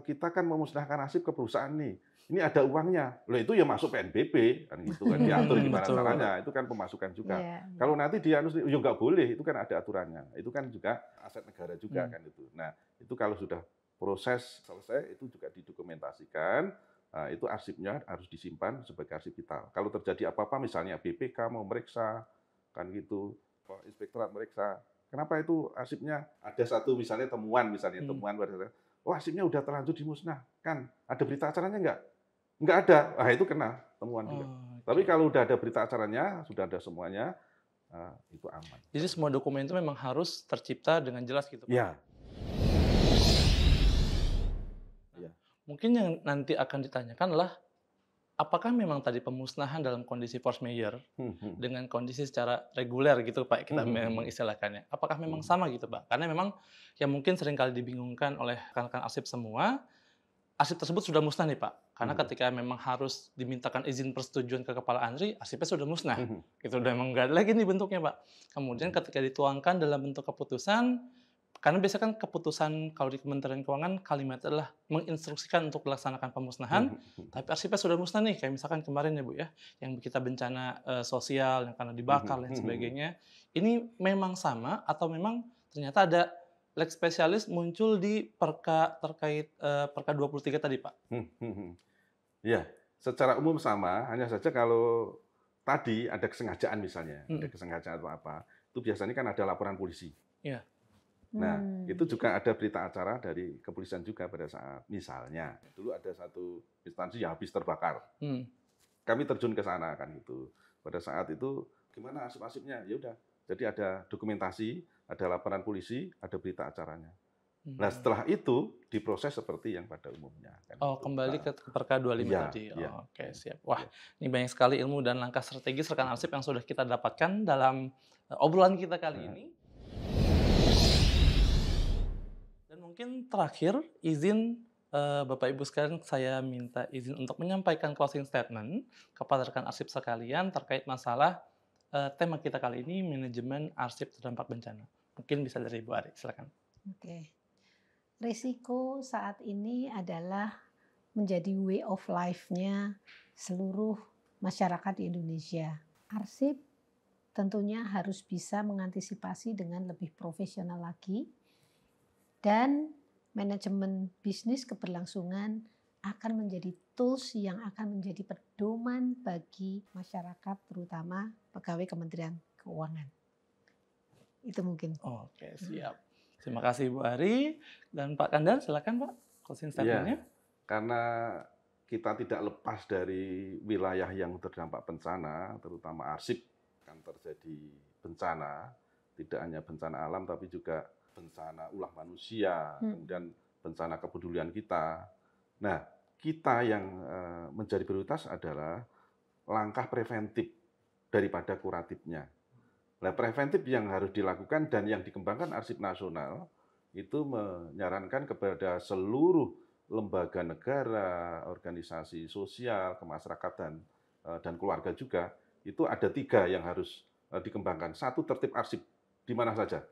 kita kan memusnahkan arsip ke perusahaan nih. Ini ada uangnya. Loh itu ya masuk PNBP kan gitu kan, diatur gimana caranya. Itu kan pemasukan juga. Kalau nanti dia ya nggak boleh, itu kan ada aturannya. Itu kan juga aset negara juga kan itu. Nah, itu kalau sudah proses selesai itu juga didokumentasikan. Nah, itu arsipnya harus disimpan sebagai arsip vital. Kalau terjadi apa-apa misalnya BPK mau meriksa kan gitu, inspektorat meriksa. Kenapa itu arsipnya ada satu misalnya temuan temuan pada arsipnya udah terlanjur dimusnahkan. Ada berita acaranya enggak? Enggak ada. Nah, itu kena temuan juga. Tapi kalau udah ada berita acaranya, sudah ada semuanya, itu aman. Jadi semua dokumen itu memang harus tercipta dengan jelas gitu, Pak? Iya. Mungkin yang nanti akan ditanyakan adalah apakah memang tadi pemusnahan dalam kondisi force majeure dengan kondisi secara reguler gitu Pak, kita memang istilahkannya. Apakah memang sama gitu Pak? Karena memang yang mungkin seringkali dibingungkan oleh rekan-rekan arsip semua, arsip tersebut sudah musnah nih Pak. Karena ketika memang harus dimintakan izin persetujuan ke Kepala ANRI, arsipnya sudah musnah. Itu udah memang nggak ada lagi nih bentuknya Pak. Kemudian ketika dituangkan dalam bentuk keputusan, karena biasanya kan keputusan kalau di Kementerian Keuangan kalimatnya adalah menginstruksikan untuk dilaksanakan pemusnahan, tapi arsipnya sudah musnah nih, kayak misalkan kemarin ya Bu ya, yang kita bencana sosial yang karena dibakar dan sebagainya. Ini memang sama atau memang ternyata ada lex spesialis muncul di Perka terkait Perka 23 tadi Pak? Ya, secara umum sama, hanya saja kalau tadi ada kesengajaan misalnya, ada kesengajaan atau apa, itu biasanya kan ada laporan polisi. Iya. Nah, itu juga ada berita acara dari kepolisian juga pada saat misalnya dulu ada satu instansi yang habis terbakar, kami terjun ke sana kan gitu. Pada saat itu gimana arsip-arsipnya? Ya udah, jadi ada dokumentasi, ada laporan polisi, ada berita acaranya. Nah setelah itu diproses seperti yang pada umumnya. Kan gitu. Kembali ke Perka 25 tadi. Oke, siap. Wah, ini banyak sekali ilmu dan langkah strategis rekan arsip yang sudah kita dapatkan dalam obrolan kita kali ini. Dan mungkin terakhir, izin Bapak Ibu sekalian, saya minta izin untuk menyampaikan closing statement kepada rekan arsip sekalian terkait masalah tema kita kali ini, manajemen arsip terdampak bencana. Mungkin bisa dari Ibu Ari, silakan. Oke. Risiko saat ini adalah menjadi way of life-nya seluruh masyarakat di Indonesia. Arsip tentunya harus bisa mengantisipasi dengan lebih profesional lagi, dan manajemen bisnis keberlangsungan akan menjadi tools yang akan menjadi pedoman bagi masyarakat, terutama pegawai Kementerian Keuangan. Itu mungkin. Oke, siap. Terima kasih Bu Ari dan Pak Kandar, silakan Pak closing statement-nya. Karena kita tidak lepas dari wilayah yang terdampak bencana, terutama arsip kan terjadi bencana, tidak hanya bencana alam tapi juga bencana ulah manusia, kemudian bencana kepedulian kita. Nah, kita yang menjadi prioritas adalah langkah preventif daripada kuratifnya. Nah, preventif yang harus dilakukan dan yang dikembangkan Arsip Nasional itu menyarankan kepada seluruh lembaga negara, organisasi sosial, kemasyarakatan, dan keluarga juga, itu ada 3 yang harus dikembangkan. 1, tertib arsip, di mana saja.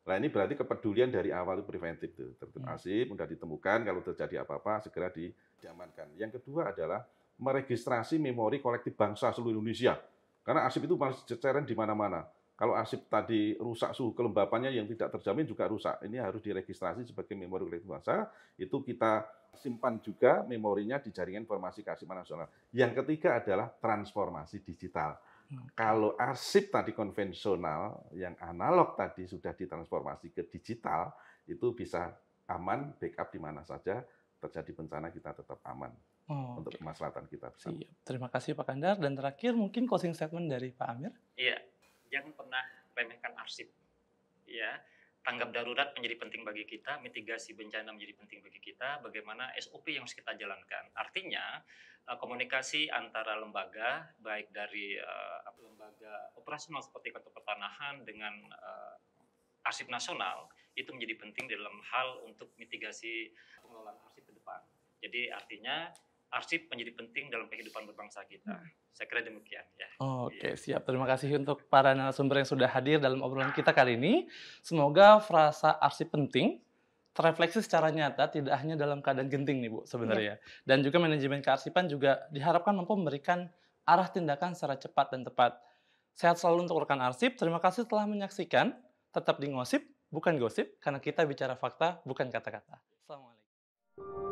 Nah, ini berarti kepedulian dari awal itu preventif. Tertib arsip, mudah ditemukan, kalau terjadi apa-apa, segera diamankan. Yang kedua adalah meregistrasi memori kolektif bangsa seluruh Indonesia. Karena arsip itu masih ceceran di mana-mana. Kalau arsip tadi rusak, suhu kelembapannya yang tidak terjamin juga rusak. Ini harus diregistrasi sebagai memori kolektif bangsa. Itu kita simpan juga memorinya di jaringan informasi kearsipan nasional. Yang ketiga adalah transformasi digital. Kalau arsip tadi konvensional, yang analog tadi sudah ditransformasi ke digital, itu bisa aman, backup di mana saja, terjadi bencana kita tetap aman. Untuk kemaslahatan kita bersama. Siap. Terima kasih Pak Kandar. Dan terakhir mungkin closing statement dari Pak Amir. Iya. Jangan pernah remehkan arsip. Ya, tanggap darurat menjadi penting bagi kita, mitigasi bencana menjadi penting bagi kita, bagaimana SOP yang harus kita jalankan. Artinya, komunikasi antara lembaga, baik dari lembaga operasional seperti Kantor Pertanahan dengan Arsip Nasional, itu menjadi penting dalam hal untuk mitigasi pengelolaan arsip ke depan. Jadi artinya, arsip menjadi penting dalam kehidupan berbangsa kita. Saya kira demikian ya. Oke, siap. Terima kasih untuk para narasumber yang sudah hadir dalam obrolan kita kali ini. Semoga frasa arsip penting terefleksi secara nyata, tidak hanya dalam keadaan genting nih Bu sebenarnya. Dan juga manajemen kearsipan juga diharapkan mampu memberikan arah tindakan secara cepat dan tepat. Sehat selalu untuk rekan arsip. Terima kasih telah menyaksikan. Tetap di Ngosip, bukan gosip, karena kita bicara fakta, bukan kata-kata. Assalamualaikum.